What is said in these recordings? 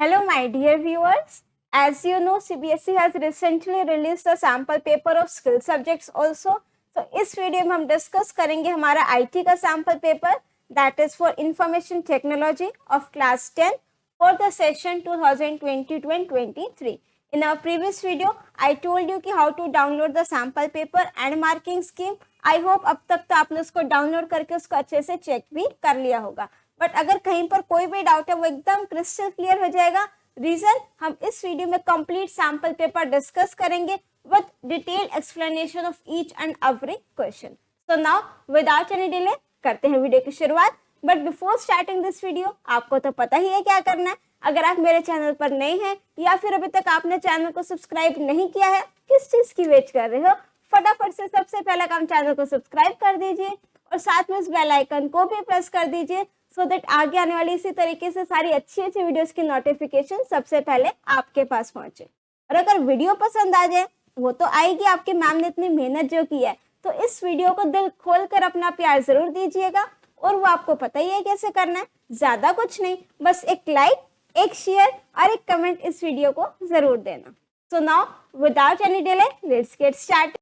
Hello, my dear viewers. As you know, CBSE has recently released a sample paper of skill subjects also. So, इस video में हम discuss करेंगे हमारा IT का sample paper that is for information technology of class 10 for the session 2022-23. In our previous video, I told you कि how to download the sample paper and marking scheme. I hope अब तक तो आपने उसको download करके उसको अच्छे से चेक भी कर लिया होगा. बट अगर कहीं पर कोई भी डाउट है वो एकदम क्रिस्टल क्लियर हो जाएगा. रीजन हम इस वीडियो में कंप्लीट सैम्पल पेपर डिस्कस करेंगे with detailed explanation of each and every question. So now without any delay करते हैं वीडियो की शुरुआत. But before starting this video आपको तो पता ही है क्या करना है. अगर आप मेरे चैनल पर नए हैं या फिर अभी तक आपने चैनल को सब्सक्राइब नहीं किया है, किस चीज की वेट कर रहे हो, फटाफट से सबसे पहला काम चैनल को सब्सक्राइब कर दीजिए और साथ में इस बेल आइकन को भी प्रेस कर दीजिए सो दैट आगे आने वाली इसी तरीके से सारी अच्छी अच्छी वीडियोस की नोटिफिकेशन सबसे पहले आपके पास पहुंचे. और अगर वीडियो पसंद आ जाए, वो तो आएगी, आपके मैम ने इतनी मेहनत जो की है, तो इस वीडियो को दिल खोल कर अपना प्यार जरूर दीजिएगा. और वो आपको पता ही है कैसे करना है. ज्यादा कुछ नहीं, बस एक लाइक, एक शेयर और एक कमेंट इस वीडियो को जरूर देना. So now without any delay let's get start.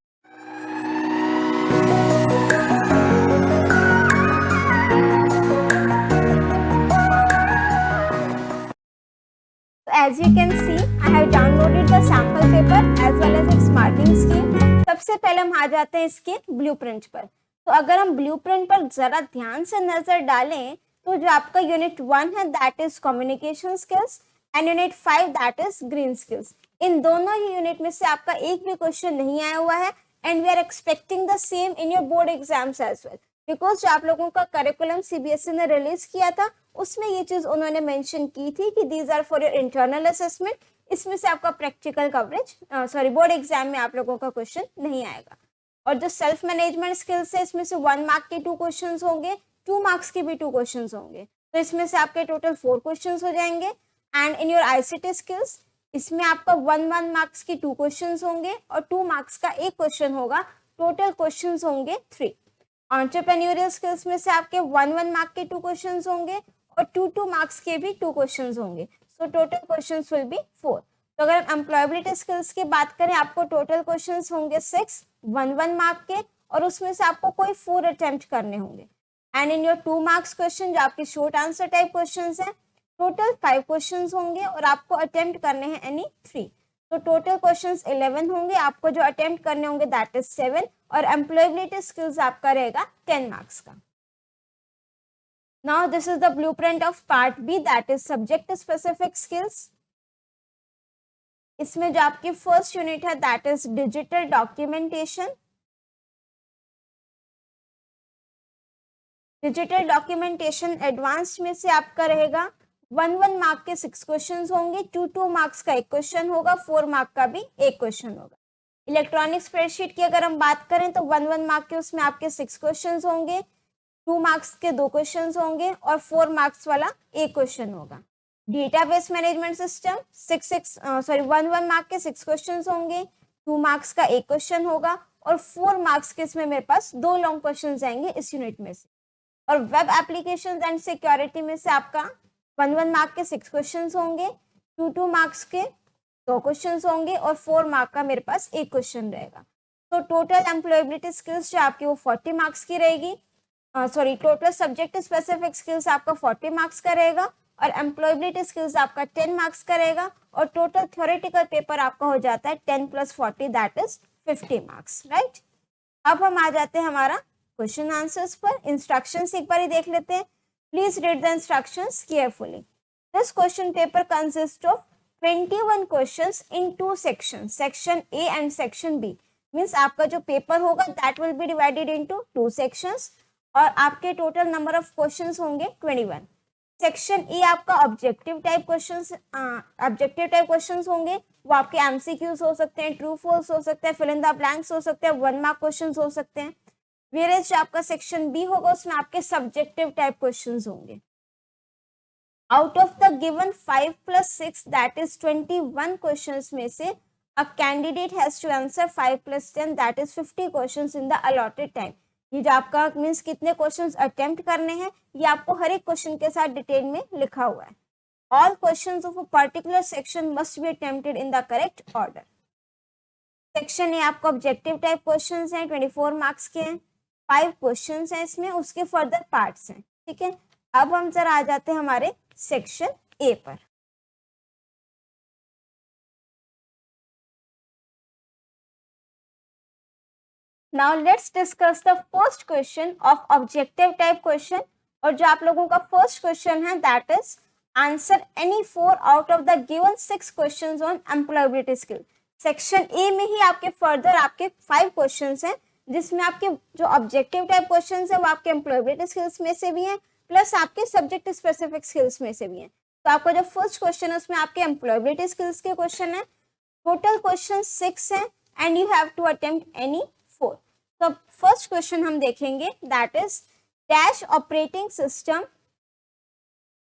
As you can see, I have downloaded the sample paper as well as its marking scheme. सबसे पहले हम आ जाते हैं इसके ब्लूप्रिंट पर. तो अगर हम ब्लूप्रिंट पर जरा ध्यान से नजर डालें तो जो आपका यूनिट 1 है that is communication skills and unit 5 that is green skills. इन दोनों ही यूनिट में से आपका एक भी क्वेश्चन नहीं आया हुआ है and we are expecting the same in your board exams as well, because जो आप लोगों का करिकुलम सीबीएसई ने रिलीज किया था उसमें ये चीज उन्होंने मेंशन की थी कि these are for your internal assessment. इसमें से आपका प्रैक्टिकल कवरेज बोर्ड एग्जाम में आप लोगों का क्वेश्चन नहीं आएगा. और जो सेल्फ मैनेजमेंट स्किल्स है इसमें से 1 मार्क के 2 क्वेश्चंस होंगे, 2 मार्क्स के भी 2 क्वेश्चंस होंगे. तो इसमें से आपके टोटल 4 क्वेश्चंस हो जाएंगे. And in your ICT skills इसमें आपका 1 मार्क्स की 2 क्वेश्चंस होंगे और 2 मार्क्स का एक क्वेश्चन होगा. टोटल क्वेश्चंस होंगे 3. एंटरप्रेन्योरियल स्किल्स में से आपके 1 मार्क के 2 क्वेश्चंस होंगे और 2 मार्क्स के भी 2 क्वेश्चंस होंगे. So total questions will be 4. तो अगर हम एम्प्लॉयबिलिटी स्किल्स की बात करें, आपको टोटल क्वेश्चंस होंगे 6 1 मार्क के और उसमें से आपको कोई 4 अटेम्प्ट करने होंगे. And in your 2 marks question जो आपके शॉर्ट आंसर टाइप क्वेश्चंस हैं, टोटल 5 क्वेश्चंस होंगे और आपको अटेम्प्ट करने हैं एनी 3. तो टोटल क्वेश्चंस 11 होंगे, आपको जो अटेम्प्ट करने होंगे दैट इज 7 और एम्प्लॉयबिलिटी स्किल्स आपका रहेगा 10 मार्क्स का. Now this is the blueprint of part B that is subject specific skills. इसमें जो आपकी फर्स्ट यूनिट है that is digital documentation. Digital documentation advanced में से आपका रहेगा 1 मार्क के 6 क्वेश्चंस होंगे, 2 मार्क्स का एक क्वेश्चन होगा, 4 मार्क का भी एक क्वेश्चन होगा. इलेक्ट्रॉनिक स्प्रेडशीट की अगर हम बात करें तो 1 मार्क के उसमें आपके 6 क्वेश्चंस होंगे, 2 मार्क्स के 2 क्वेश्चंस होंगे और 4 मार्क्स वाला एक क्वेश्चन होगा. डेटाबेस मैनेजमेंट सिस्टम 1 मार्क के 6 क्वेश्चंस होंगे, 2 मार्क्स का एक क्वेश्चन होगा और 4 मार्क्स के इसमें मेरे पास 2 लॉन्ग क्वेश्चंस आएंगे इस यूनिट में से. और वेब एप्लीकेशंस एंड सिक्योरिटी में से आपका 1 मार्क के 6 क्वेश्चंस होंगे, 2 मार्क्स के 2 क्वेश्चंस होंगे और 4 मार्क का मेरे पास एक क्वेश्चन रहेगा. तो टोटल एम्प्लॉयबिलिटी स्किल्स जो आपकी वो 40 मार्क्स की रहेगी. टोटल सब्जेक्ट स्पेसिफिक स्किल्स आपका 40 मार्क्स का रहेगा और एम्प्लॉयबिलिटी स्किल्स आपका 10 मार्क्स का रहेगा. और टोटल थ्योरेटिकल पेपर आपका हो जाता है 10 + 40 दैट इज 50 मार्क्स. राइट. अब हम आ जाते हैं हमारा क्वेश्चन आंसर्स पर. इंस्ट्रक्शंस एक बार ही देख लेते हैं. Please read the instructions carefully. This question paper consist of 21 questions in 2 sections, section A and section B. Means आपका जो पेपर होगा that will be divided into 2 sections और आपके टोटल नंबर ऑफ क्वेश्चंस होंगे 21. सेक्शन ए आपका objective type questions होंगे. वो आपके एमसीक्यूज हो सकते हैं, ट्रू फॉल्स हो सकते हैं, फिल इन द ब्लैंक्स हो सकते हैं, 1 मार्क क्वेश्चंस हो सकते हैं. वेयरएज जो आपका सेक्शन बी होगा उसमें आपके सब्जेक्टिव टाइप क्वेश्चंस होंगे. Out of the given 5 + 6 that is 21 questions में से a candidate has to answer 5 + 10 that is 50 questions in the allotted time. ये जो आपका मीन्स कितने क्वेश्चंस अटेम्प्ट करने हैं ये आपको हर एक क्वेश्चन के साथ डिटेल में लिखा हुआ है. All questions of a particular section must be attempted in the correct order. Section A आपको ऑब्जेक्टिव टाइप क्वेश्चंस हैं, 24 मार्क्स के हैं, 5 क्वेश्चंस हैं इसमें, उसके फर्दर पार्ट्स हैं, ठीक है। अब हम जरा आ जाते हैं हमारे सेक्शन ए पर। Now let's discuss the first question of objective type question. और जो आप लोगों का फर्स्ट क्वेश्चन है that is answer any 4 out of the given 6 questions on employability skill. Section A में ही आपके फर्दर आपके 5 क्वेश्चंस हैं, जिसमें आपके जो ऑब्जेक्टिव टाइप क्वेश्चंस है वो आपके एम्प्लॉयबिलिटी स्किल्स में से भी हैं, प्लस आपके सब्जेक्ट स्पेसिफिक स्किल्स में से भी हैं। तो आपका जो फर्स्ट क्वेश्चन है उसमें आपके एम्प्लॉयबिलिटी स्किल्स के क्वेश्चन है। टोटल क्वेश्चन 6 हैं and you have to attempt any 4। तो फर्स्ट क्वेश्चन हम देखेंगे that is dash operating system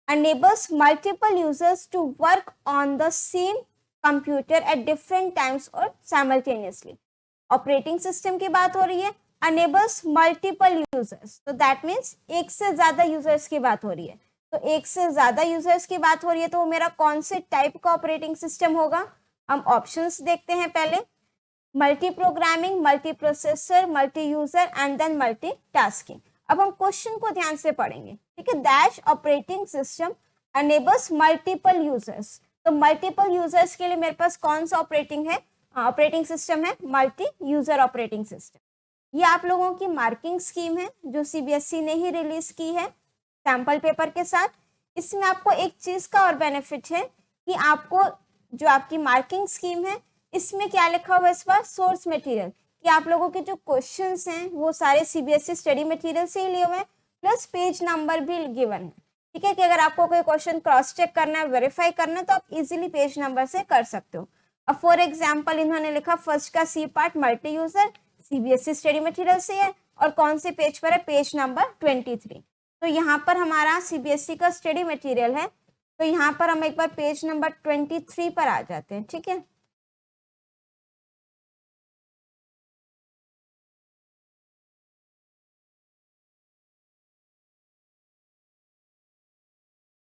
enables multiple users to work on the same computer at different times or simultaneously। Operating system की बात हो रही है, enables multiple users, तो that means एक से ज्यादा यूजर्स की बात हो रही है। तो एक से ज्यादा यूजर्स की बात हो रही है तो वो मेरा कौन से टाइप का ऑपरेटिंग सिस्टम होगा? हम ऑप्शंस देखते हैं पहले। Multi programming, multi processor, multi user and then multi tasking. अब हम क्वेश्चन को ध्यान से पढ़ेंगे, ठीक है। Dash operating system enables multiple users, तो मल्टीपल यूजर्स के लिए मेरे पास कौन सा ऑपरेटिंग सिस्टम है? Multi user operating system. ये आप लोगों की मार्किंग स्कीम है जो सीबीएसई ने ही रिलीज की है सैंपल पेपर के साथ। इसमें आपको एक चीज का और बेनिफिट है कि आपको जो आपकी मार्किंग स्कीम है इसमें क्या लिखा हुआ है इस बार? सोर्स मटेरियल, कि आप लोगों के जो क्वेश्चंस हैं वो सारे सीबीएसई स्टडी मटेरियल से ही लिए हुए हैं, प्लस पेज नंबर भी गिवन है, ठीक है। कि अगर आपको कोई क्वेश्चन क्रॉस चेक करना है, वेरीफाई करना है तो आप इजीली पेज नंबर से कर सकते हो। अब फॉर एग्जांपल इन्होंने लिखा फर्स्ट का C part multi user CBSE study material से है, और कौन से पेज पर है? Page number 23। तो यहाँ पर हमारा सीबीएसई का स्टडी मटेरियल है, तो यहाँ पर हम एक बार पेज नंबर 23 पर आ जाते हैं, ठीक है।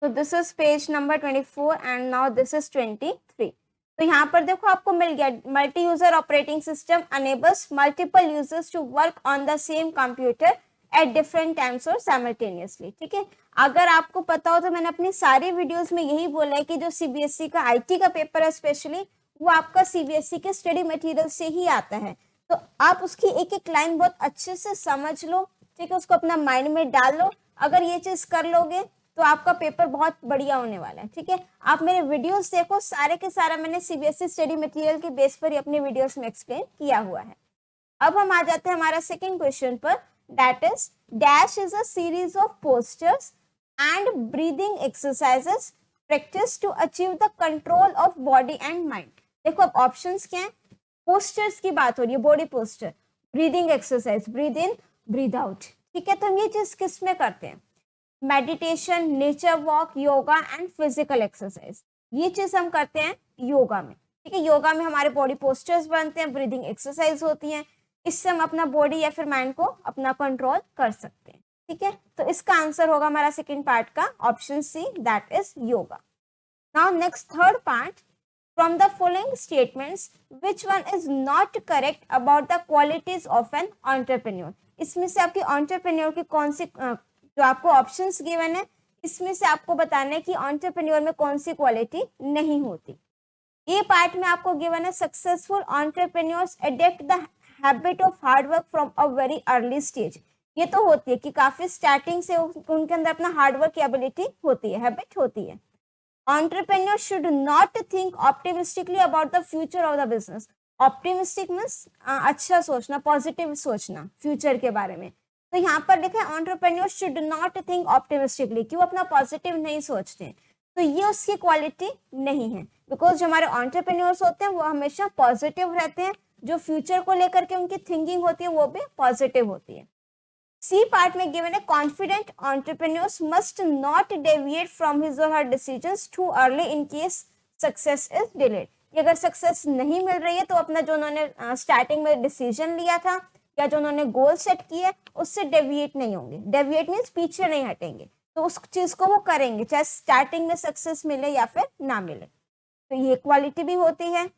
तो this is page number 24 and now this is 23। तो यहाँ पर देखो आपको मिल गया multi user operating system enables multiple users to work on the same computer at different times और साइमल्टेनियसली, ठीक है। अगर आपको पता हो तो मैंने अपनी सारी वीडियोस में यही बोला है कि जो सीबीएसई का आईटी का पेपर है स्पेशली, वो आपका सीबीएसई के स्टडी मटेरियल से ही आता है। तो आप उसकी एक एक लाइन बहुत अच्छे से समझ लो, ठीक है, उसको अपना माइंड में डाल लो। अगर ये चीज कर लोगे तो आपका पेपर बहुत बढ़िया होने वाला है, ठीक है। आप मेरे वीडियोस देखो, सारे के सारा मैंने सीबीएसई स्टडी मटेरियल के बेस पर ही अपने वीडियोस में एक्सप्लेन किया हुआ है। अब हम आ जाते हैं हमारा सेकंड क्वेश्चन पर, that is dash is a series of posters and breathing exercises practice to achieve the control of body and mind. देखो अब ऑप्शंस क्या है? पोस्टर्स की बात हो रही है, body poster, breathing exercise, breathe in breathe out, ठीक है। तो हम ये चीज किस में करते हैं? Meditation, nature walk, yoga and physical exercise, ये चीज हम करते हैं योगा में, ठीक है। योगा में हमारे बॉडी पोस्टर्स बनते हैं, ब्रीदिंग एक्सरसाइज होती हैं, इससे हम अपना बॉडी या फिर माइंड को अपना कंट्रोल कर सकते हैं, ठीक है। तो इसका आंसर होगा हमारा सेकंड पार्ट का option C, that is yoga. Now next third part, from the following statements which one is not correct about the qualities of an entrepreneur. इसमें से आपकी एंटरप्रेन्योर की कौन सी जो आपको ऑप्शंस गिवन है इसमें से आपको बताना है कि एंटरप्रेन्योर में कौन सी क्वालिटी नहीं होती। ये पार्ट में आपको गिवन है successful entrepreneurs adopt the habit of hard work from a very early stage. ये तो होती है कि काफी स्टार्टिंग से उनके अंदर अपना हार्ड वर्क की एबिलिटी होती है, हैबिट होती है। Entrepreneur should not think optimistically about the future of the business. Optimistic means अच्छा सोचना, पॉजिटिव सोचना फ्यूचर के बारे में। तो यहाँ पर लिखा है entrepreneur should not think optimistically, कि वो अपना पॉजिटिव नहीं सोचते, तो ये उसकी क्वालिटी नहीं है। बिकॉज जो हमारे एंटरप्रेन्योर्स होते हैं वो हमेशा पॉजिटिव रहते हैं, जो फ्यूचर को लेकर के उनकी थिंकिंग होती है वो भी पॉजिटिव होती है। सी पार्ट में गिवन है confident entrepreneurs must not deviate from his or her decisions too early in case success is delayed. अगर सक्सेस नहीं मिल रही है तो अपना जो उन्होंने स्टार्टिंग में डिसीजन लिया था या जो उन्होंने गोल सेट किया उससे डेविएट नहीं होंगे। डेविएट मीन्स पीछे नहीं हटेंगे, तो उस चीज को वो करेंगे, चाहे स्टार्टिंग में सक्सेस मिले या फिर ना मिले। तो ये क्वालिटी भी होती है।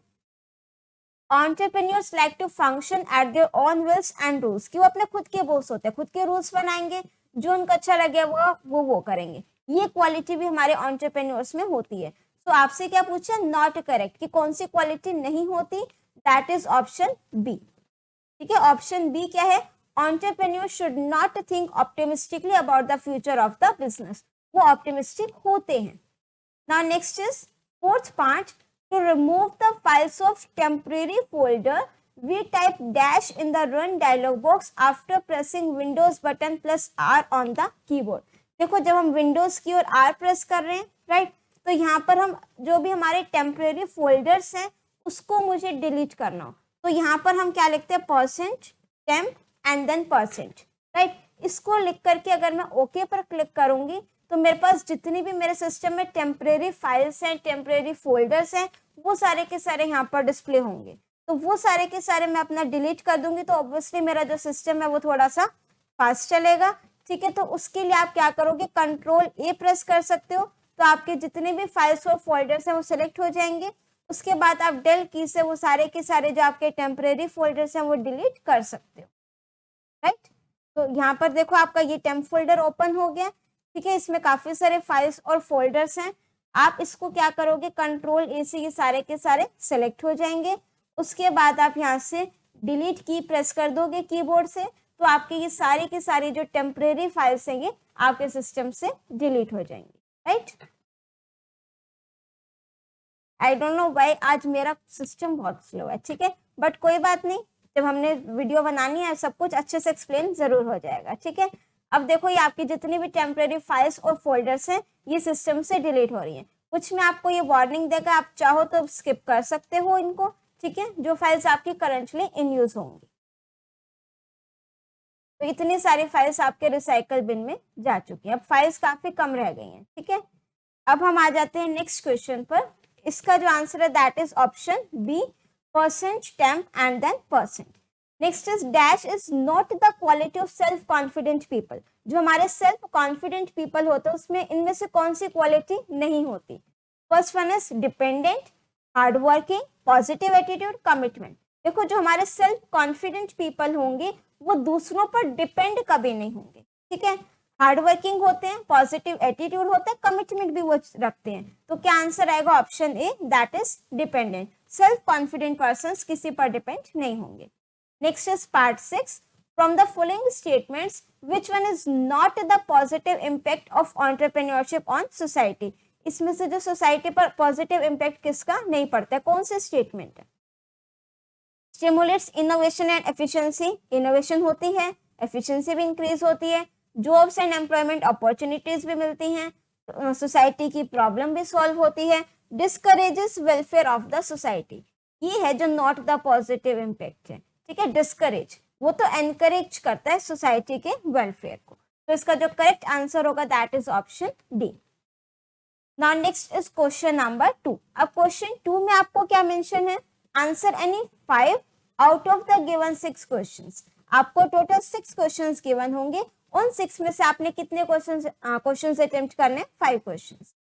Entrepreneurs like to function at their own wills and rules, कि वो अपने खुद के बॉस होते हैं, खुद के रूल्स बनाएंगे, जो उनको अच्छा लगे वो करेंगे। ये क्वालिटी भी हमारे एंटरप्रेन्योर्स में होती है। तो आपसे क्या पूछा, नॉट करेक्ट, कि कौन सी क्वालिटी नहीं होती, दैट इज ऑप्शन बी। ठीक है, ऑप्शन बी क्या है, entrepreneur should not think optimistically about the future of the business, वो ऑप्टिमिस्टिक होते हैं। Now next is fourth part, to remove the files of temporary folder, we type dash in the run dialog box after pressing Windows button plus R on the keyboard। देखो जब हम Windows की और R press कर रहे हैं, right, तो यहाँ पर हम जो भी हमारे टेम्परेरी फोल्डर्स हैं उसको मुझे डिलीट करना हो, तो यहाँ पर हम क्या लिखते हैं, %temp एंड देन %, राइट। इसको लिख करके अगर मैं ओके पर क्लिक करूंगी तो मेरे पास जितनी भी मेरे सिस्टम में टेम्परेरी फाइल्स हैं, टेम्परेरी फोल्डर्स हैं, वो सारे के सारे यहाँ पर डिस्प्ले होंगे। तो वो सारे के सारे मैं अपना डिलीट कर दूंगी, तो ऑब्वियसली मेरा जो सिस्टम है वो थोड़ा सा फास्ट चलेगा। ठीक है, तो उसके लिए आप क्या करोगे, Ctrl+A प्रेस कर सकते हो, तो आपके जितने भी फाइल्स और फोल्डर्स हैं वो सिलेक्ट हो जाएंगे। उसके बाद आप डेल की से वो सारे के सारे जो आपके टेम्परेरी फोल्डर्स हैं वो डिलीट कर सकते हो, राइट। तो यहाँ पर देखो आपका ये टेम्प फोल्डर ओपन हो गया। ठीक है, इसमें काफी सारे फाइल्स और फोल्डर्स हैं। आप इसको क्या करोगे, Ctrl+A से ये सारे के सारे सिलेक्ट हो जाएंगे। उसके बाद आप यहाँ से डिलीट की प्रेस कर दोगे कीबोर्ड से, तो आपके ये सारी की सारी जो टेम्परेरी फाइल्स हैं ये आपके सिस्टम से डिलीट हो जाएंगी, right. I don't know why आज मेरा सिस्टम बहुत स्लो है, ठीक है, बट कोई बात नहीं, जब हमने वीडियो बनानी है सब कुछ अच्छे से एक्सप्लेन जरूर हो जाएगा। ठीक है, अब देखो ये आपकी जितनी भी टेम्परेरी फाइल्स और फोल्डर्स हैं ये सिस्टम से डिलीट हो रही हैं। कुछ में आपको ये वार्निंग देगा, आप चाहो तो स्किप कर सकते हो इनको। ठीक है, जो फाइल्स आपकी करंटली इन यूज होंगी। तो इतनी सारी फाइल्स आपके रिसाइकल बिन में जा चुकी हैं, अब फाइल्स काफी कम रह गई हैं। ठीक है, अब हम आ जाते हैं नेक्स्ट क्वेश्चन पर। इसका जो आंसर है that is option B, %temp and then %। Next is dash is not the quality of self confident people. जो हमारे सेल्फ कॉन्फिडेंट पीपल होते हैं उसमें इनमें से कौन सी क्वालिटी नहीं होती। First one is dependent, hard working, positive attitude, commitment. देखो जो हमारे सेल्फ कॉन्फिडेंट पीपल होंगे वो दूसरों पर डिपेंड कभी नहीं होंगे। ठीक है, हार्ड वर्किंग होते हैं, पॉजिटिव एटीट्यूड होता है, कमिटमेंट भी वो रखते हैं। तो क्या आंसर आएगा, option A, that is dependent. Self confident persons किसी पर डिपेंड नहीं होंगे। Next is part 6. From the following statements, which one is not the positive impact of entrepreneurship on society? इसमें से जो सोसाइटी पर पॉजिटिव इम्पैक्ट किसका नहीं पड़ता है, कौन से स्टेटमेंट है। Stimulates innovation and efficiency, innovation होती है, एफिशिएंसी भी इंक्रीज होती है, जॉब्स एंड एम्प्लॉयमेंट अपॉर्चुनिटीज भी मिलती हैं, सोसाइटी की प्रॉब्लम भी सॉल्व होती है, discourages welfare of the society. ये है जो नॉट द पॉजिटिव इम्पैक्ट है। ठीक है, डिस्करेज वो तो एनकरेज करता है सोसाइटी के वेलफेयर को। तो इसका जो करेक्ट आंसर होगा that is option D. Now next is question number 2। अब क्वेश्चन 2 में आपको क्या मेंशन है, answer any 5 out of the given 6 questions. आपको टोटल 6 क्वेश्चंस गिवन होंगे, उन 6 में से आपने कितने क्वेश्चंस अटेम्प्ट करने, 5 क्वेश्चंस।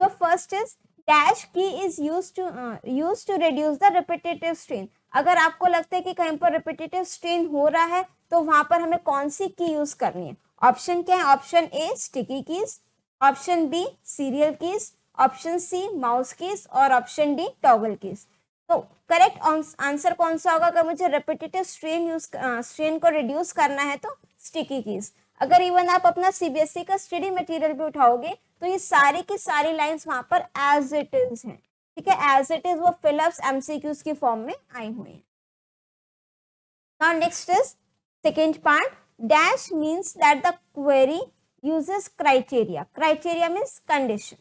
तो first is dash key is used to reduce the repetitive strain. अगर आपको लगता है कि कहीं पर रिपीटेटिव स्ट्रेन हो रहा है तो वहां पर हमें कौन सी की यूज करनी है। ऑप्शन क्या है, option A sticky keys, option B serial keys, option C mouse keys और ऑप्शन डी टॉगल कीज। तो करेक्ट आंसर कौन सा होगा, अगर मुझे रिपीटेटिव स्ट्रेन को रिड्यूस करना है तो स्टिकी कीज। अगर इवन आप अपना सीबीएसई का स्टडी मटेरियल भी उठाओगे तो ये सारी की सारी लाइंस वहां पर एज इट इज हैं। ठीक है, एज इट इज वो फिलअप्स एमसीक्यूज की फॉर्म में आई हुई हैं। Now next is second part, dash means that the query uses criteria. Criteria means condition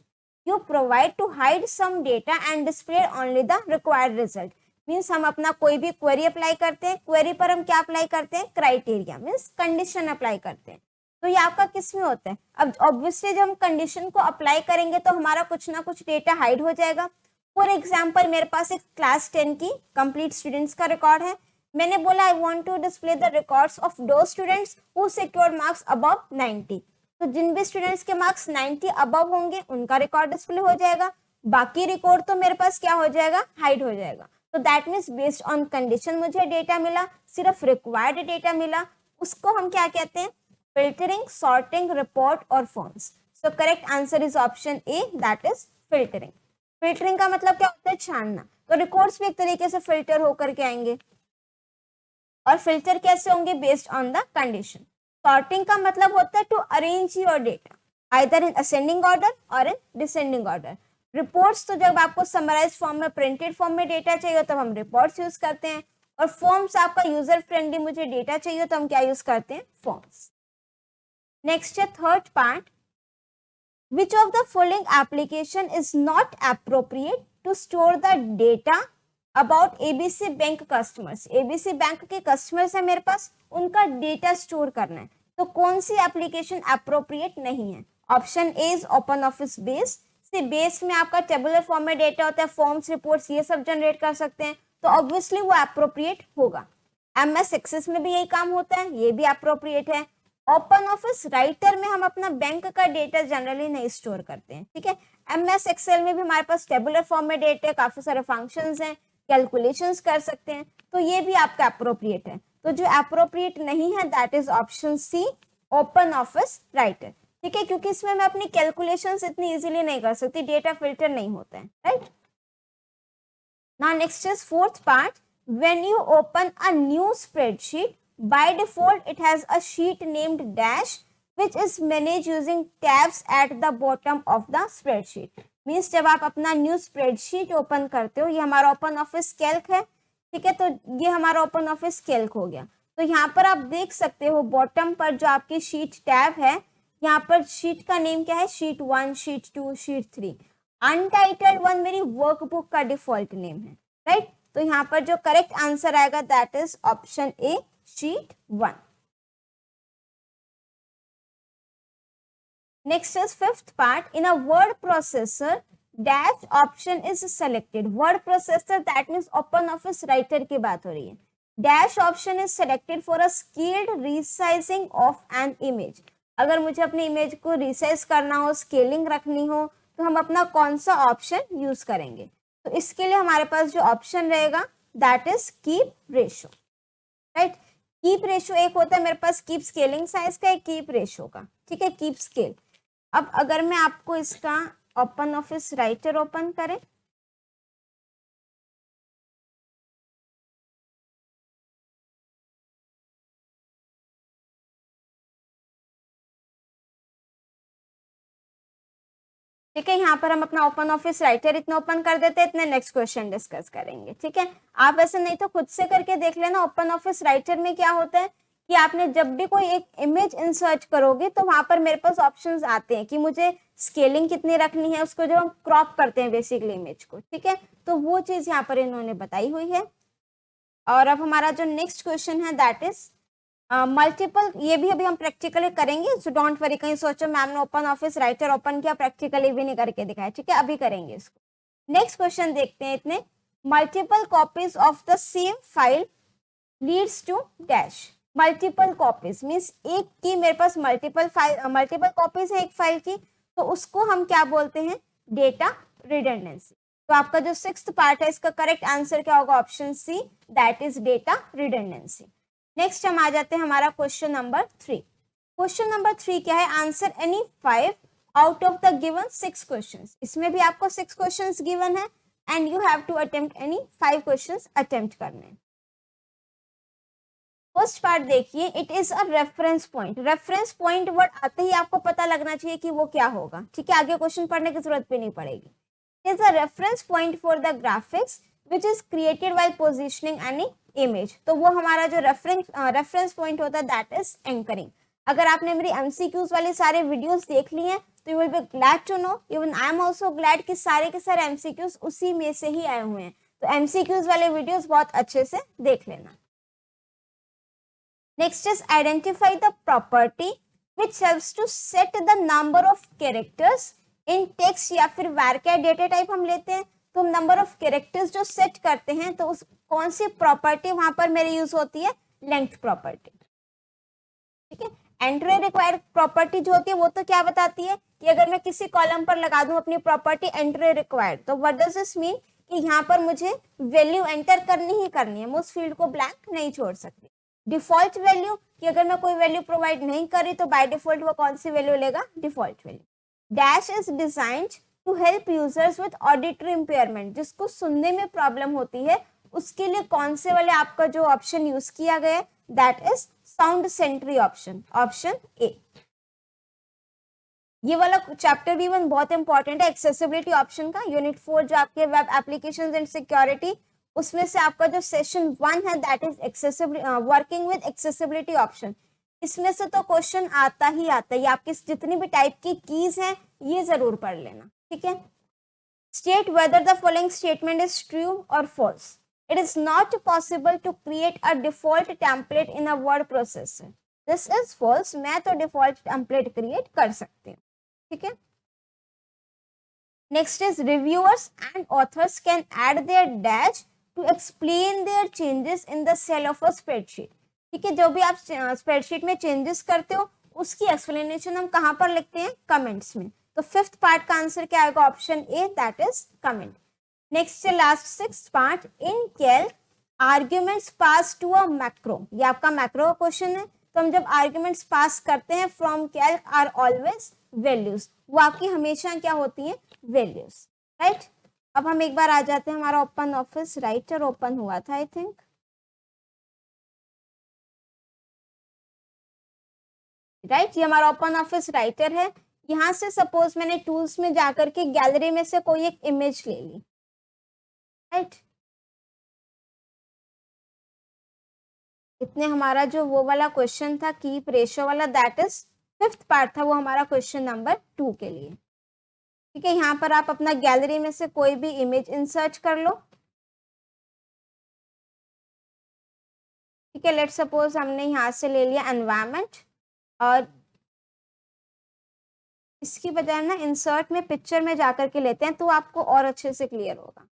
you provide to hide some data and display only the required result. Means हम अपना कोई भी query apply करते हैं, क्वेरी पर हम क्या apply करते हैं, क्राइटेरिया मीन्स कंडीशन अप्लाई करते हैं। तो ये आपका किस में होता है, अब ऑब्वियसली जब हम कंडीशन को अप्लाई करेंगे तो हमारा कुछ ना कुछ डेटा हाइड हो जाएगा। फॉर एग्जाम्पल मेरे पास एक क्लास 10 की कंप्लीट स्टूडेंट्स का रिकॉर्ड है, मैंने बोला I want to display the records of दो students who secured marks above 90। तो जिन भी स्टूडेंट्स के मार्क्स 90 अबव होंगे उनका रिकॉर्ड डिस्प्ले हो जाएगा, बाकी रिकॉर्ड तो मेरे पास क्या हो जाएगा, हाइड हो जाएगा। तो that means based on condition मुझे डेटा मिला, सिर्फ रिक्वायर्ड डेटा मिला, उसको हम क्या कहते हैं, फिल्टरिंग, सॉर्टिंग, रिपोर्ट और forms. So correct answer is option A, that is filtering. Filtering का मतलब क्या होता है, छानना। तो रिकॉर्ड्स भी एक तरीके से फिल्टर होकर के आएंगे, और फिल्टर कैसे होंगे, based on the condition. Sorting का मतलब होता है to arrange your data either in ascending order और इन डिसेंडिंग ऑर्डर। रिपोर्ट्स तो जब आपको समराइज फॉर्म में, प्रिंटेड फॉर्म में डेटा चाहिए तब हम रिपोर्ट्स यूज करते हैं, और फॉर्म्स आपका यूजर फ्रेंडली मुझे डेटा चाहिए तो हम क्या यूज करते हैं, फॉर्म्स। नेक्स्ट है third part, which of the following application is not appropriate to store the data about ABC bank customers। ABC bank के कस्टमर्स है मेरे पास, उनका डेटा स्टोर करना है, तो कौन सी एप्लीकेशन अप्रोप्रिएट नहीं है। Option A is open office base. से बेस में आपका टेबुलर फॉर्म में डेटा होता है, फॉर्म्स, रिपोर्ट्स ये सब जनरेट कर सकते हैं, तो ऑब्वियसली वो अप्रोप्रिएट होगा। MS एक्सेस में भी यही काम होता है, ये भी अप्रोप्रिएट है। ओपन ऑफिस राइटर में हम अपना बैंक का डेटा जनरली नहीं स्टोर करते हैं, ठीक है। MS एक्सेल में भी हमारे पास टेबुलर फॉर्म में डेटा है, काफी सारे फंक्शंस हैं, कैलकुलेशंस कर सकते हैं, तो ये भी आपका अप्रोप्रिएट है। तो जो अप्रोप्रिएट नहीं है that is option C, open office writer, ठीक है, क्योंकि इसमें मैं अपनी कैलकुलेशंस इतनी इजीली नहीं कर सकती, डेटा फिल्टर नहीं होता है, right. Now next is fourth part, when you open a new spreadsheet by default it has a sheet named dash which is managed using tabs at the bottom of the spreadsheet। Means जब आप अपना new spreadsheet open करते हो, ये हमारा open office Calc है, ठीक है, तो ये हमारा ओपन ऑफिस कैल्क हो गया। तो यहाँ पर आप देख सकते हो बॉटम पर जो आपकी शीट टैब है, यहाँ पर शीट का नेम क्या है, शीट 1, शीट 2, शीट 3। अनटाइटल्ड 1 मेरी वर्कबुक का डिफॉल्ट नेम है, राइट। तो यहाँ पर जो करेक्ट आंसर आएगा that is option A, sheet 1। Next is fifth part, in a word processor dash option is selected। word processor that means open office writer की बात हो रही है। dash option is selected for a scaled resizing of an image। अगर मुझे अपनी image को resize करना हो, स्केलिंग रखनी हो, तो हम अपना कौन सा ऑप्शन यूज करेंगे। तो इसके लिए हमारे पास जो ऑप्शन रहेगा that is keep ratio, right. Keep ratio एक होता है मेरे पास कीप स्केलिंग साइज का, एक कीप रेशो का, ठीक है, कीप स्केल। अब अगर मैं आपको इसका ओपन ऑफिस राइटर ओपन करें, ठीक है, यहाँ पर हम अपना ओपन ऑफिस राइटर इतना ओपन कर देते हैं, इतने नेक्स्ट क्वेश्चन डिस्कस करेंगे, ठीक है। आप ऐसे नहीं तो खुद से करके देख लेना। ओपन ऑफिस राइटर में क्या होता है कि आपने जब भी कोई एक इमेज इंसर्ट करोगे तो वहां पर मेरे पास ऑप्शंस आते हैं कि मुझे स्केलिंग कितनी रखनी है, उसको जब हम क्रॉप करते हैं बेसिकली इमेज को, ठीक है, तो वो चीज यहाँ पर इन्होंने बताई हुई है। और अब हमारा जो नेक्स्ट क्वेश्चन है दैट इज मल्टीपल, ये भी अभी हम प्रैक्टिकली करेंगे, सो डोंट वरी कहीं सोचो मैम ने ओपन ऑफिस राइटर ओपन किया, प्रैक्टिकली भी नहीं करके दिखाया, ठीक है, अभी करेंगे इसको। नेक्स्ट क्वेश्चन देखते हैं, इतने multiple copies of the same file leads to dash. Multiple copies means एक की मेरे पास मल्टीपल कॉपीज है एक फाइल की, तो उसको हम क्या बोलते हैं, डेटा रिडंडेंसी। तो आपका जो सिक्स्थ पार्ट है इसका करेक्ट आंसर क्या होगा, option C, that is data redundancy. Next हम आ जाते हैं हमारा क्वेश्चन नंबर 3। क्वेश्चन नंबर 3 क्या है, answer any 5 out of the given 6 questions. इसमें भी आपको 6 क्वेश्चंस गिवन है and you have to attempt any 5 questions attempt करने। फर्स्ट पार्ट देखिए, it is a reference point. Reference point word आते ही आपको पता लगना चाहिए कि वो क्या होगा, ठीक है, आगे क्वेश्चन पढ़ने की जरूरत भी नहीं पड़ेगी। It is a reference point for the graphics which is created while positioning any image. तो वो हमारा जो रेफरेंस पॉइंट होता है दैट इज एंकरिंग। अगर आपने मेरी MCQs वाले सारे वीडियोस देख लिए हैं तो you will be glad to know, even I am also glad कि सारे के सारे MCQs उसी में से ही आए हुए हैं। तो MCQs वाले वीडियोस बहुत अच्छे से देख लेना। Next is identify the property which helps to set the number of characters in text या फिर वार्या डेटा टाइप हम लेते हैं, तो हम नंबर ऑफ कैरेक्टर्स जो सेट करते हैं तो उस कौन सी प्रॉपर्टी वहां पर मेरी यूज होती है, लेंथ प्रॉपर्टी, ठीक है। एंट्री रिक्वायर्ड प्रॉपर्टी जो होती है वो तो क्या बताती है कि अगर मैं किसी कॉलम पर लगा दूं अपनी प्रॉपर्टी एंट्री रिक्वायर्ड, तो व्हाट डज दिस मीन कि यहाँ पर मुझे वैल्यू एंटर करनी ही करनी है, मैं उस फील्ड को ब्लैंक नहीं छोड़ सकती। डिफॉल्ट वैल्यू कि अगर मैं कोई वैल्यू प्रोवाइड नहीं करी तो बाय डिफॉल्ट वो कौन सी वैल्यू लेगा, default value. Dash is designed to help users with auditory impairment, जिसको सुनने में प्रॉब्लम होती है उसके लिए कौन से वाले आपका जो ऑप्शन यूज किया गया है, that is sound sentry option, option A. ये वाला चैप्टर भी वन बहुत इंपॉर्टेंट है एक्सेसिबिलिटी ऑप्शन का, यूनिट 4 जो आपके वेब एप्लीकेशंस एंड सिक्योरिटी, उसमें से आपका जो सेशन 1 है that is accessibility, working with accessibility option. इसमें से तो क्वेश्चन आता ही आता है, आपकी जितनी भी टाइप की कीज हैं ये जरूर पढ़ लेना, ठीक है। State whether the following statement is true or false. It is not possible to create a default template in a word processor. This is false, मैं तो डिफॉल्ट टेम्पलेट क्रिएट कर सकती हूँ, ठीक है। Next is reviewers and authors can add their dash to explain their changes in the cell of a spreadsheet, ठीक है। जो भी आप स्प्रेडशीट में चेंजेस करते हो उसकी एक्सप्लेनेशन हम कहाँ पर लिखते हैं, कमेंट्स में। तो फिफ्थ पार्ट का आंसर क्या आएगा, option A, that is comment. Next last sixth part, in Calc arguments pass to a macro, ये आपका मैक्रो का क्वेश्चन है। तो हम जब आर्ग्यूमेंट्स पास करते हैं from Calc are always values, वो आपकी हमेशा क्या होती है, वैल्यूज, राइट। अब हम एक बार आ जाते हैं, हमारा ओपन ऑफिस राइटर ओपन हुआ था आई थिंक, राइट। ये हमारा ओपन ऑफिस राइटर है। यहाँ से सपोज मैंने टूल्स में जाकर के गैलरी में से कोई एक इमेज ले ली, राइट। इतने हमारा जो वो वाला क्वेश्चन था कीप रेशियो वाला, दैट इज फिफ्थ पार्ट था, वो हमारा क्वेश्चन नंबर 2 के लिए, ठीक है। यहाँ पर आप अपना गैलरी में से कोई भी इमेज इंसर्ट कर लो, ठीक है। लेट सपोज हमने यहाँ से ले लिया एनवायरमेंट, और इसकी बजाय ना इंसर्ट में पिक्चर में जाकर के लेते हैं तो आपको और अच्छे से क्लियर होगा।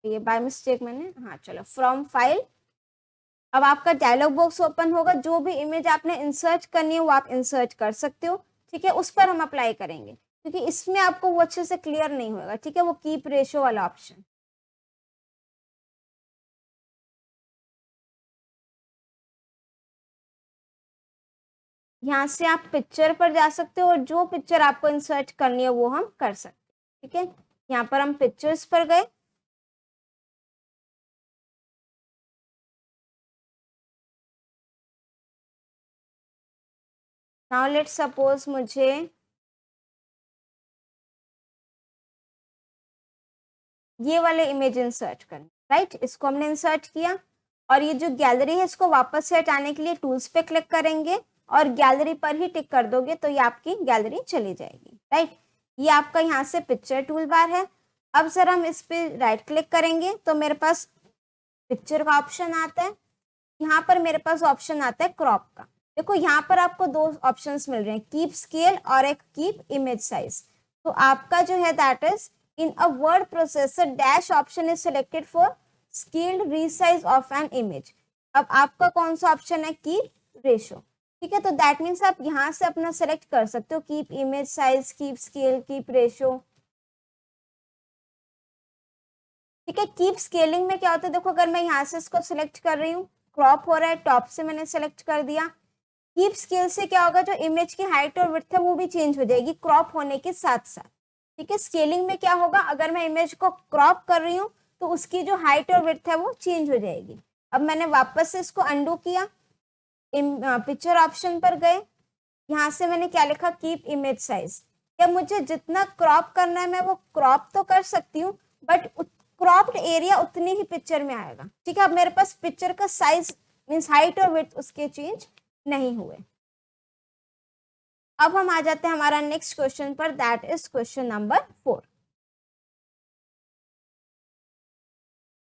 ये बाय मिस्टेक मैंने, हाँ चलो, फ्रॉम फाइल। अब आपका डायलॉग बॉक्स ओपन होगा, जो भी इमेज आपने इंसर्ट करनी है वो आप इंसर्ट कर सकते हो, ठीक है। उस पर हम अप्लाई करेंगे क्योंकि इसमें आपको वो अच्छे से क्लियर नहीं होगा, ठीक है। वो कीप रेशियो वाला ऑप्शन, यहाँ से आप पिक्चर पर जा सकते हो और जो पिक्चर आपको इंसर्ट करनी है वो हम कर सकते हैं, ठीक है। यहाँ पर हम पिक्चर्स पर गए, नाउ लेट सपोज मुझे ये वाले इमेज इंसर्ट करना, राइट। इसको हमने इंसर्ट किया और ये जो गैलरी है इसको वापस से हटाने के लिए टूल्स पे क्लिक करेंगे और गैलरी पर ही टिक कर दोगे तो ये आपकी गैलरी चली जाएगी, राइट। ये आपका यहाँ से पिक्चर टूल बार है। अब सर हम इस पे राइट क्लिक करेंगे तो मेरे पास पिक्चर का ऑप्शन आता है, यहाँ पर मेरे पास ऑप्शन आता है क्रॉप का। देखो यहाँ पर आपको दो ऑप्शंस मिल रहे हैं, कीप स्केल और एक कीप इमेज साइज। तो आपका जो है that is in a word processor dash option is selected for scaled resize of an image. अब आपका कौन सा ऑप्शन है, कीप रेशियो, ठीक है। तो दैट मीन्स आप यहाँ से अपना सेलेक्ट कर सकते हो, keep image size, keep scale, keep ratio, ठीक है। कीप स्केलिंग में क्या होता है, देखो अगर मैं यहाँ से इसको सिलेक्ट कर रही हूँ, क्रॉप हो रहा है, टॉप से मैंने सेलेक्ट कर दिया। कीप स्केल से क्या होगा, जो इमेज की हाइट और विड्थ है वो भी चेंज हो जाएगी क्रॉप होने के साथ साथ, ठीक है। स्केलिंग में क्या होगा, अगर मैं इमेज को क्रॉप कर रही हूँ तो उसकी जो हाइट और विड्थ है वो चेंज हो जाएगी। अब मैंने वापस से इसको अंडू किया, पिक्चर ऑप्शन पर गए, यहाँ से मैंने क्या लिखा, कीप इमेज साइज। क्या मुझे जितना क्रॉप करना है मैं वो क्रॉप तो कर सकती हूँ, बट क्रॉप्ड एरिया उतनी ही पिक्चर में आएगा, ठीक है। अब मेरे पास पिक्चर का साइज मीन्स हाइट और विड्थ उसके चेंज नहीं हुए। अब हम आ जाते हैं हमारा नेक्स्ट क्वेश्चन पर, दैट इज क्वेश्चन नंबर 4।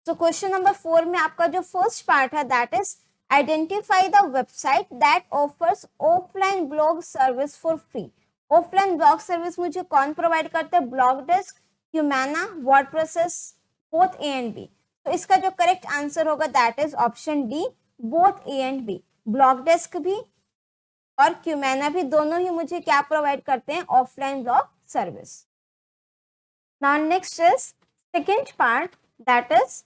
तो क्वेश्चन नंबर 4 में आपका जो फर्स्ट पार्ट है that is identify the website that offers offline blog service for free. Offline blog service मुझे कौन प्रोवाइड करते हैं, BlogDesk, Qumana, WordPress, both A and B. तो इसका जो करेक्ट आंसर होगा that is option D, both A and B, BlogDesk भी और क्यूमेना भी दोनों ही मुझे क्या प्रोवाइड करते हैं, offline blog service. Now next is second part, that is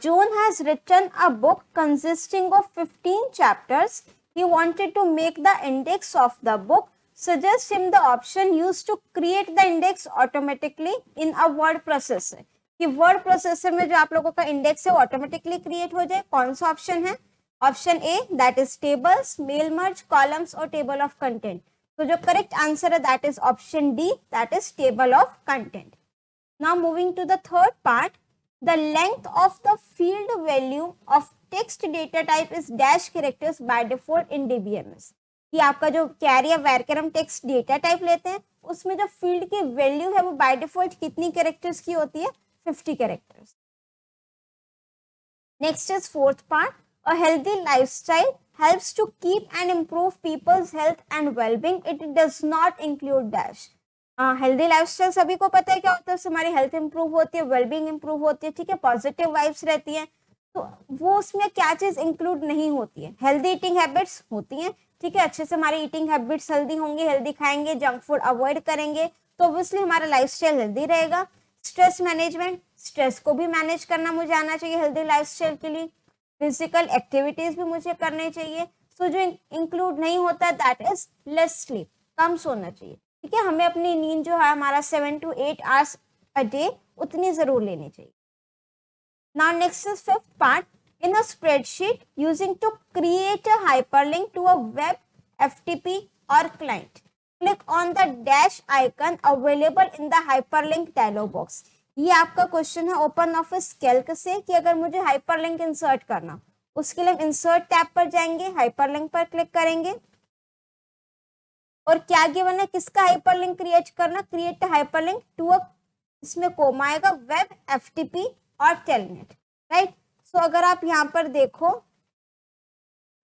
John has written a book consisting of 15 chapters. He wanted to make the index of the book. Suggest him the option used to create the index automatically in a word processor. कि word processor में जो आप लोगों का index है वो automatically create हो जाए, कौन सा option है? Option A, that is tables, mail merge, columns और table of content. तो जो correct answer है that is option D, that is table of content. Now moving to the third part, the length of the field value of text data type is dash characters by default in DBMS. कि आपका जो carry या वैर हम text data type लेते हैं उसमें जो फील्ड की वैल्यू है वो बाय डिफॉल्ट कितनी कैरेक्टर्स की होती है, 50 characters. Next is fourth part, a healthy lifestyle helps to keep and improve people's health and well-being. It does not include dash. Healthy lifestyle सभी को पता है क्या होता है, उससे हमारी हेल्थ इंप्रूव होती है, वेलबींग इंप्रूव होती है, ठीक है, पॉजिटिव वाइब्स रहती हैं. तो वो उसमें क्या चीज इंक्लूड नहीं होती है, हेल्दी ईटिंग हैबिट्स होती हैं, ठीक है, अच्छे से हमारी ईटिंग हैबिट्स हेल्दी होंगी, हेल्दी खाएंगे, जंक फूड अवॉइड करेंगे तो ऑब्वियसली हमारा लाइफस्टाइल हेल्दी रहेगा. स्ट्रेस मैनेजमेंट, स्ट्रेस को भी मैनेज करना मुझे आना चाहिए हेल्दी लाइफस्टाइल के लिए. फिजिकल एक्टिविटीज भी मुझे करनी चाहिए. सो जो इंक्लूड नहीं होता दैट इज लेस स्लीप, कम सोना चाहिए, ठीक है, हमें अपनी नींद जो है हमारा 7 to 8 आवर्स अ डे उतनी जरूर लेनी चाहिए. Now next is fifth part, in a spreadsheet using to create a hyperlink to a web FTP or client, click on the dash icon available in the hyperlink dialog box. ये आपका question है open office Calc से कि अगर मुझे hyperlink insert करना, उसके लिए इंसर्ट टैब पर जाएंगे, हाइपरलिंक पर क्लिक करेंगे और क्या गिवन है, किसका हाइपरलिंक क्रिएट करना, क्रिएट हाइपरलिंक टू अ, इसमें कोमा आएगा, वेब एफटीपी और टेलनेट, राइट. सो अगर आप यहाँ पर देखो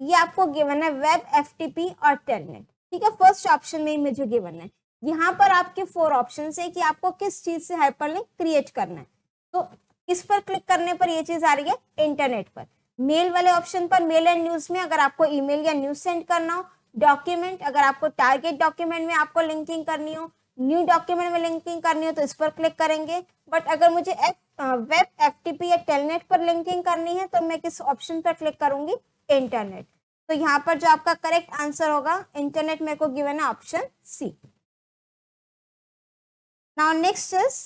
ये आपको गिवन है वेब एफटीपी और टेलनेट, ठीक है, फर्स्ट ऑप्शन में ही मुझे गिवन है. यहाँ पर आपके 4 ऑप्शन है कि आपको किस चीज से हाइपरलिंक क्रिएट करना है. तो किस पर क्लिक करने पर ये चीज आ रही है, इंटरनेट पर. मेल वाले ऑप्शन पर मेल एंड न्यूज में अगर आपको ईमेल या न्यूज सेंड करना हो, डॉक्यूमेंट अगर आपको टारगेट डॉक्यूमेंट में आपको लिंकिंग करनी हो, न्यू डॉक्यूमेंट में लिंकिंग करनी हो तो इस पर क्लिक करेंगे. बट अगर मुझे वेब एफटीपी या टेलनेट पर लिंकिंग करनी है तो मैं किस ऑप्शन पर क्लिक करूंगी, इंटरनेट. तो यहाँ पर जो आपका करेक्ट आंसर होगा इंटरनेट मेरे को गिवन है option C. Now next is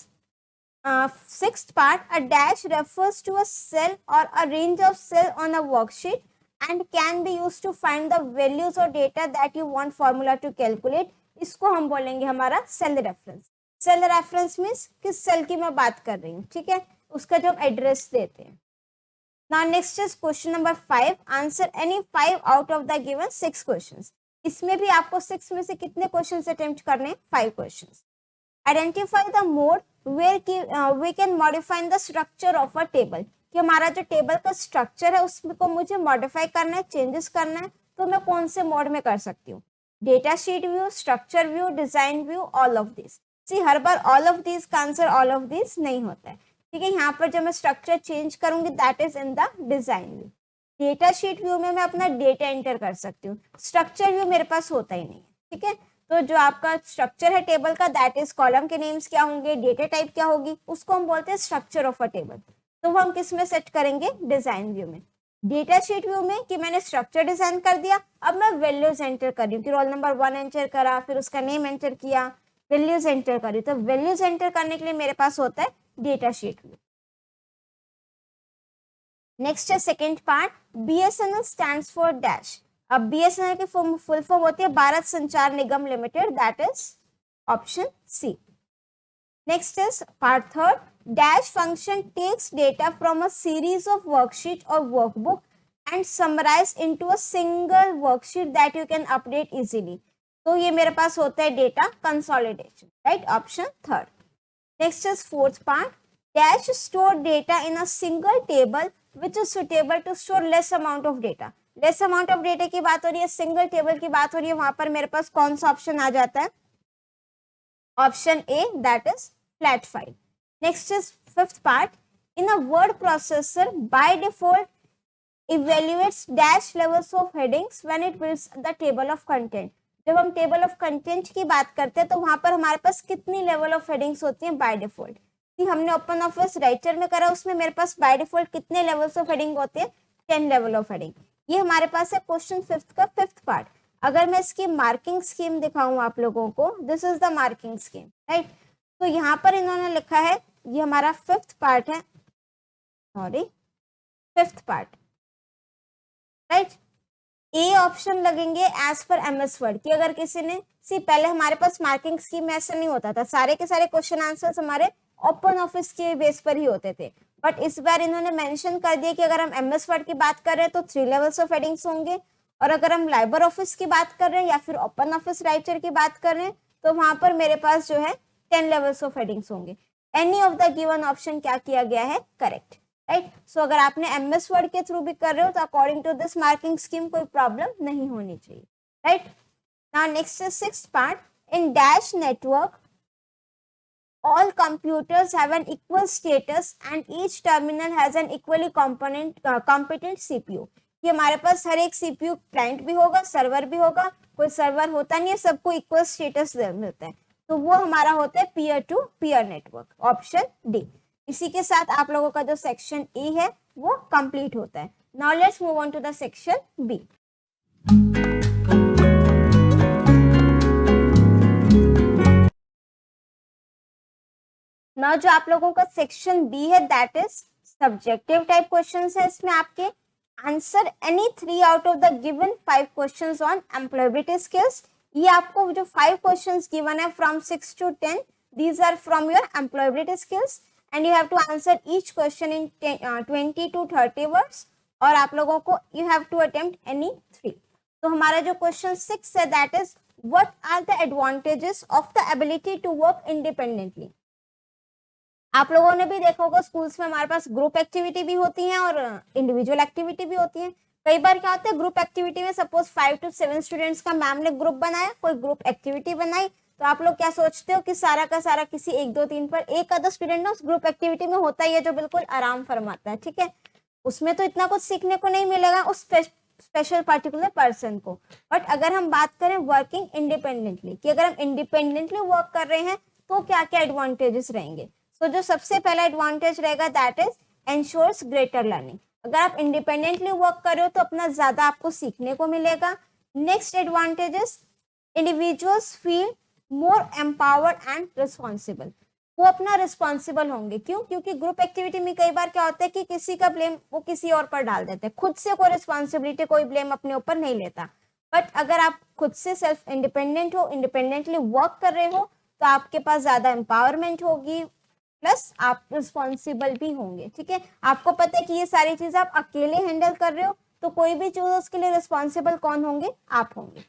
sixth part, a dash refers to a cell or a range of cell on a worksheet and can be used to find the values or data that you want formula to calculate. इसको हम बोलेंगे हमारा cell reference. Cell reference means किस cell की मैं बात कर रही हूँ, ठीक है, उसका जो हम एड्रेस देते हैं. Now next is question number 5, answer any 5 out of the given 6 questions. इसमें भी आपको 6 में से कितने क्वेश्चंस अटेम्प्ट करने हैं, 5 questions. Identify the mode where we can modify the structure of a table. कि हमारा जो टेबल का स्ट्रक्चर है उसको मुझे मॉडिफाई करना है, चेंजेस करना है, तो मैं कौन से मोड में कर सकती हूँ, data sheet view, structure view, design view, all of this. See हर बार ऑल ऑफ दिस का आंसर ऑल ऑफ दिस नहीं होता है, ठीक है. यहाँ पर जब मैं स्ट्रक्चर चेंज करूंगी that is in the design view. Data sheet view में मैं अपना डेटा एंटर कर सकती हूँ, स्ट्रक्चर व्यू मेरे पास होता ही नहीं है, ठीक है. तो जो आपका स्ट्रक्चर है टेबल का दैट इज कॉलम के नेम्स क्या होंगे, डेटा टाइप क्या होगी, उसको हम बोलते हैं स्ट्रक्चर ऑफ अ टेबल. तो वो हम किस में सेट करेंगे, डिजाइन व्यू में. डेटा शीट व्यू में कि मैंने स्ट्रक्चर डिजाइन कर दिया, अब मैं वैल्यूज एंटर कर रही हूँ कि रोल नंबर 1 एंटर करा, फिर उसका नेम एंटर किया, वैल्यूज एंटर करी. तो वैल्यूज एंटर करने के लिए मेरे पास होता है डेटा शीट व्यू. नेक्स्ट है second part, BSNL stands for dash. अब BSNL की फुल फॉर्म होती है Bharat Sanchar Nigam limited, that is option C. Next is part third, dash function takes data from a series of worksheet or workbook and summarize into a single worksheet that you can update easily. तो ये मेरे पास होता है data consolidation, right, option third. Next is fourth part, dash store data in a single table which is suitable to store less amount of data. Less amount of data की बात हो रही है, सिंगल टेबल की बात हो रही है, वहां पर मेरे पास कौन सा ऑप्शन आ जाता है, option A, that is flat file. Next is fifth part, in a word processor by default evaluates dash levels of headings when it builds the table of content. जब हम टेबल ऑफ कंटेंट की बात करते हैं तो वहां पर हमारे पास कितनी लेवल ऑफ हेडिंग्स होती हैं बाय डिफॉल्ट। कि हमने ओपन ऑफिस राइटर में करा, उसमें मेरे पास बाय डिफॉल्ट कितने लेवल्स ऑफ हेडिंग होते हैं, 10 लेवल ऑफ हेडिंग। ये हमारे पास है क्वेश्चन 5th का 5th पार्ट। अगर मैं इसकी मार्किंग स्कीम दिखाऊं आप लोगों को, this is the marking scheme, right. तो यहाँ पर इन्होंने लिखा है, ये हमारा 5th पार्ट है, sorry 5th part, right. A option लगेंगे एज पर एमएस वर्ड की। अगर किसी ने पहले हमारे पास मार्किंग स्कीम में ऐसा नहीं होता था, सारे के सारे क्वेश्चन आंसर्स हमारे ओपन ऑफिस के बेस पर ही होते थे, बट इस बार इन्होंने मेंशन कर दिया कि अगर हम एमएस वर्ड की बात कर रहे हैं तो 3 लेवल्स ऑफ हेडिंग्स होंगे, और अगर हम लाइबर ऑफिस की बात कर रहे हैं या फिर ओपन ऑफिस राइटर की बात कर रहे हैं तो वहां पर मेरे पास जो है 10 लेवल्स ऑफ हेडिंग्स होंगे। Any of the given option क्या किया गया है, करेक्ट, राइट। सो अगर आपने एमएस वर्ड के थ्रू भी कर रहे हो तो according to this marking scheme कोई प्रॉब्लम नहीं होनी चाहिए, right. Now next is 6th part. In dash network all computers have an equal status and each terminal has an equally competent CPU। ये हमारे पास हर एक CPU क्लाइंट भी होगा, server भी होगा, कोई सर्वर होता नहीं है, सबको इक्वल स्टेटस मिलता है, तो वो हमारा होता है peer to peer network, option D. इसी के साथ आप लोगों का जो सेक्शन ए है वो कंप्लीट होता है। Now let's move on to the section B. ना जो आप लोगों का सेक्शन बी है that is subjective type questions है। इसमें आपके answer any 3 out of the given 5 questions on employability skills. ये आपको जो 5 क्वेश्चंस गिवन है from 6 to 10, these are from your employability skills and you have to answer each question in 20 to 30 words, और आप लोगों को you have to attempt any 3। तो हमारा जो क्वेश्चन 6 है that is what are the advantages of the ability to work independently। आप लोगों ने भी देखा होगा स्कूल्स में हमारे पास ग्रुप एक्टिविटी भी होती है और इंडिविजुअल एक्टिविटी भी होती है। कई बार क्या होता है, ग्रुप एक्टिविटी में सपोज 5 to 7 स्टूडेंट्स का मैम ने ग्रुप बनाया, कोई ग्रुप एक्टिविटी बनाई, तो आप लोग क्या सोचते हो कि सारा का सारा किसी 1 2 3 पर एक आधा स्टूडेंट ना उस ग्रुप एक्टिविटी में होता ही है जो बिल्कुल आराम फरमाता है, ठीक है, उसमें तो इतना कुछ सीखने को नहीं मिलेगा उस स्पेशल पर्टिकुलर पर्सन को। बट अगर हम बात करें वर्किंग इंडिपेंडेंटली, कि अगर हम इंडिपेंडेंटली वर्क कर रहे हैं तो क्या क्या एडवांटेजेस रहेंगे। तो जो सबसे पहला एडवांटेज रहेगा that is ensures greater learning. अगर आप इंडिपेंडेंटली वर्क कर रहे हो तो अपना ज्यादा आपको सीखने को मिलेगा। Next advantages, individuals feel more empowered and responsible. वो अपना रिस्पॉन्सिबल होंगे, क्यों, क्योंकि ग्रुप एक्टिविटी में कई बार क्या होता है कि किसी का ब्लेम वो किसी और पर डाल देते हैं, खुद से कोई रिस्पॉन्सिबिलिटी कोई ब्लेम अपने ऊपर नहीं लेता। बट अगर आप खुद से सेल्फ इंडिपेंडेंट हो, इंडिपेंडेंटली वर्क कर रहे हो, तो आपके पास ज्यादा एम्पावरमेंट होगी, प्लस आप रिस्पॉन्सिबल भी होंगे, ठीक है। आपको पता है कि ये सारी चीजें आप अकेले हैंडल कर रहे हो, तो कोई भी चीज उसके लिए रिस्पॉन्सिबल कौन होंगे, आप होंगे।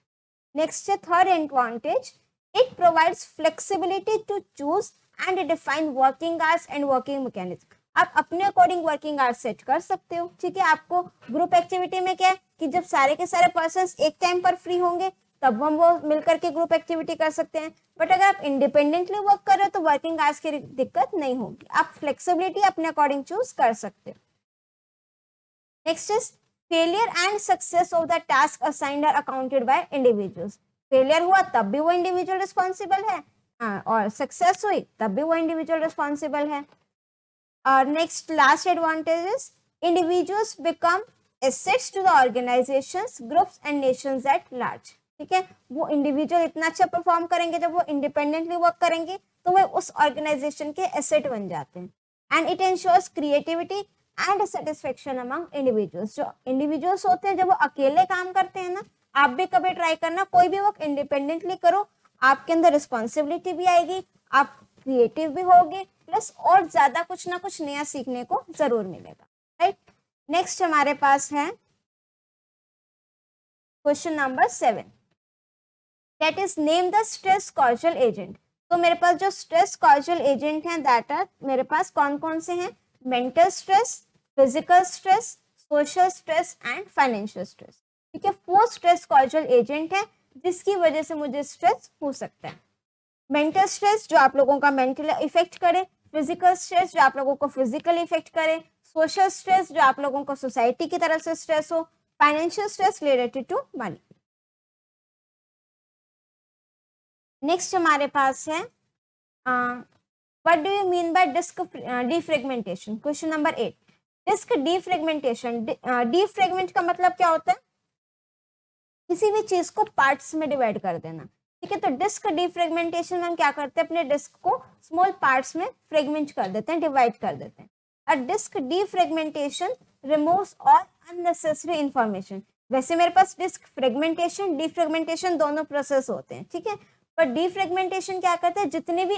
नेक्स्ट है third advantage, it provides flexibility to choose and define working hours and working mechanism. आप अपने अकॉर्डिंग वर्किंग आवर्स सेट कर सकते हो, ठीक है। आपको ग्रुप एक्टिविटी में क्या है कि जब सारे के सारे पर्सन एक टाइम पर फ्री होंगे तब हम वो मिलकर के ग्रुप एक्टिविटी कर सकते हैं। बट अगर आप इंडिपेंडेंटली वर्क कर रहे हो तो वर्किंग आवर्स की दिक्कत नहीं होगी, आप फ्लेक्सिबिलिटी अपने अकॉर्डिंग चूज कर सकते हो। Next is failure and success of the task assigned are accounted by individuals. Failure हुआ तब भी वो इंडिविजुअल रिस्पॉन्सिबल है, और सक्सेस हुई तब भी वो इंडिविजुअल रिस्पॉन्सिबल है। और next last advantage is individuals become assets to the organisations, groups and nations at large, ठीक है। वो इंडिविजुअल इतना अच्छा परफॉर्म करेंगे, जब वो इंडिपेंडेंटली वर्क करेंगे तो वो उस ऑर्गेनाइजेशन के एसेट बन जाते हैं। And it ensures creativity and satisfaction among individuals. जो इंडिविजुअल्स होते हैं जब वो अकेले काम करते हैं ना, आप भी कभी ट्राई करना, कोई भी वर्क इंडिपेंडेंटली करो, आपके अंदर रिस्पॉन्सिबिलिटी भी आएगी, आप क्रिएटिव भी होगे, प्लस और ज्यादा कुछ ना कुछ नया सीखने को जरूर मिलेगा, राइट। नेक्स्ट हमारे पास है question number 7, that is name the stress causal agent. तो मेरे पास जो स्ट्रेस कॉजल एजेंट हैं दैट आर, मेरे पास कौन कौन से हैं, mental stress, physical stress, social stress and financial stress, ठीक है। 4 स्ट्रेस कॉजल एजेंट है जिसकी वजह से मुझे स्ट्रेस हो सकता है। मेंटल स्ट्रेस जो आप लोगों का मेंटल इफेक्ट करे, फिजिकल स्ट्रेस जो आप लोगों को फिजिकल इफेक्ट करे, सोशल स्ट्रेस, जो आप लोगों को सोसाइटी की तरफ से स्ट्रेस हो, financial stress related to money. Next हमारे पास है what do you mean by disk defragmentation. Question number 8, disk defragmentation. Defragment का मतलब क्या होता है? किसी भी चीज को पार्ट्स में डिवाइड कर देना, ठीक है। तो डिस्क डिफ्रेगमेंटेशन में हम क्या करते हैं, अपने डिस्क को स्मॉल पार्ट्स में फ्रेगमेंट कर देते हैं, डिवाइड कर देते हैं। A disk defragmentation removes all unnecessary information. वैसे मेरे पास डिस्क फ्रेगमेंटेशन डिफ्रेगमेंटेशन दोनों प्रोसेस होते हैं, ठीक है। पर डिफ्रेगमेंटेशन क्या करते हैं, जितने भी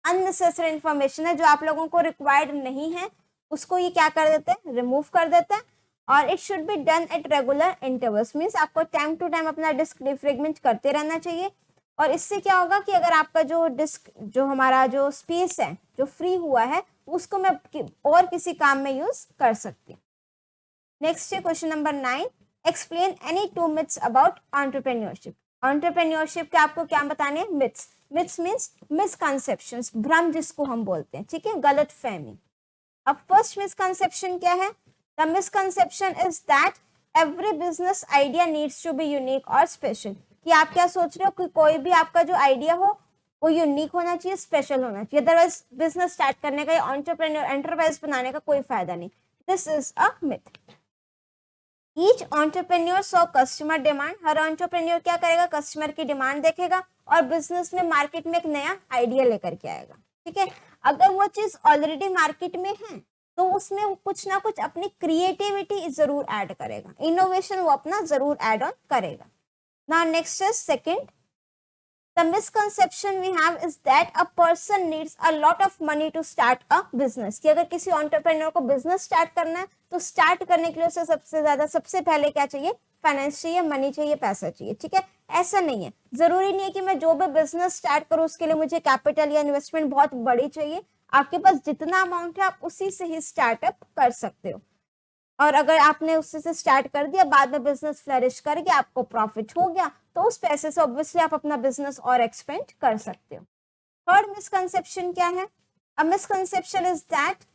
अननेसेसरी इंफॉर्मेशन है जो आप लोगों को रिक्वायर्ड नहीं है, उसको ये क्या कर देते हैं, रिमूव कर देते हैं। और it should be done at regular intervals, means आपको टाइम टू टाइम अपना डिस्क डिफ्रेगमेंट करते रहना चाहिए। और इससे क्या होगा कि अगर आपका जो डिस्क, जो हमारा जो स्पेस है जो फ्री हुआ है, उसको मैं और किसी काम में यूज कर सकती हूँ। नेक्स्ट है question number 9, explain any 2 myths about entrepreneurship. Entrepreneurship के आपको क्या बताने हैं, मिथ्स। मिथ्स मीन्स मिसकंसेप्शंस, भ्रम जिसको हम बोलते हैं, ठीक है, गलत फहमी। अब फर्स्ट मिसकंसेप्शन क्या है? The misconception is that every business idea needs to be unique और स्पेशल। कि आप क्या सोच रहे हो कि कोई भी आपका जो आइडिया हो वो यूनिक होना चाहिए, स्पेशल होना चाहिए, अदरवाइज बिजनेस स्टार्ट करने का या एंटरप्राइज बनाने का कोई फायदा नहीं। This is a myth. Each entrepreneur saw customer demand. Her entrepreneur क्या करेगा, कस्टमर की डिमांड देखेगा और बिजनेस में मार्केट में एक नया आइडिया लेकर के आएगा, ठीक है। अगर वो चीज ऑलरेडी मार्केट में है तो उसमें वो कुछ ना कुछ अपनी क्रिएटिविटी जरूर ऐड करेगा, इनोवेशन वो अपना जरूर ऐड ऑन करेगा। Now next is second, the misconception we have is that a person needs a lot of money to start a business। कि अगर किसी एंटरप्रेन्योर को बिजनेस स्टार्ट करना है तो स्टार्ट करने के लिए उसे सबसे पहले क्या चाहिए, फाइनेंस चाहिए, मनी चाहिए, पैसा चाहिए, ठीक है। ऐसा नहीं है, जरूरी नहीं है कि मैं जो भी बिजनेस स्टार्ट करूं उसके लिए मुझे कैपिटल या इन्वेस्टमेंट बहुत बड़ी चाहिए। आपके पास जितना अमाउंट है आप उसी से ही स्टार्टअप कर सकते हो। और अगर आपने उससे से स्टार्ट कर दिया, बाद में बिजनेस फ्लरिश कर गया, आपको प्रॉफिट हो गया, तो उस पैसे से ऑब्वियसली आप अपना बिजनेस और एक्सपेंड कर सकते हो। थर्ड मिसकंसेप्शन क्या है? अ misconception is that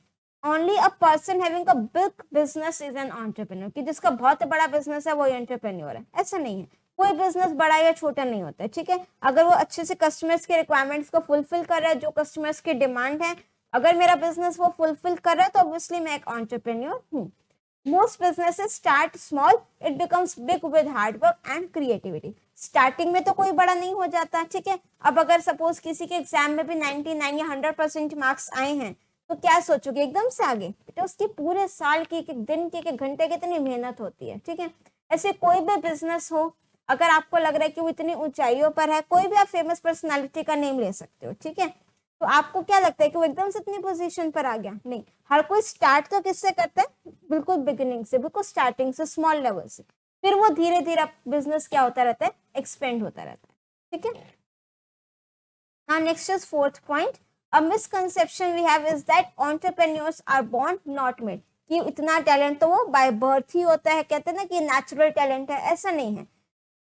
only a person having a big business is an entrepreneur. कि जिसका बहुत बड़ा बिजनेस है वो एंटरप्रेन्योर है, ऐसा नहीं है। कोई बिजनेस बड़ा या छोटा नहीं होता है, ठीक है। अगर वो अच्छे से कस्टमर्स के रिक्वायरमेंट्स को फुलफिल कर रहा है, जो कस्टमर्स की डिमांड है, अगर मेरा बिजनेस वो फुलफिल कर रहा है तो ऑब्वियसली मैं एक एंटरप्रेन्योर हूँ। Most businesses start small, it becomes big with hard work and creativity। Starting में तो कोई बड़ा नहीं हो जाता, ठीक है। अब अगर सपोज किसी के एग्जाम में भी 99 या 100% मार्क्स आए हैं तो क्या सोचोगे, एकदम से आगे? बेटा उसकी पूरे साल की, एक दिन की, एक घंटे की इतनी मेहनत होती है, ठीक है। ऐसे कोई भी बिजनेस हो, अगर आपको लग रहा है कि वो इतनी ऊंचाइयों पर है, कोई भी आप फेमस पर्सनालिटी का नेम ले सकते हो, ठीक है। तो आपको क्या लगता है कि वो एकदम से इतनी पोजीशन पर आ गया? नहीं, हर कोई स्टार्ट तो किससे करता है, बिल्कुल बिगिनिंग से, बिल्कुल स्टार्टिंग से, स्मॉल लेवल से। फिर वो धीरे धीरे बिजनेस क्या होता रहता है, एक्सपेंड होता रहता है, ठीक है। Now next is fourth point, a misconception we have is that entrepreneurs are born not made. कि इतना टैलेंट तो वो बाय बर्थ ही होता है, कहते हैं ना कि नेचुरल टैलेंट है, ऐसा नहीं है,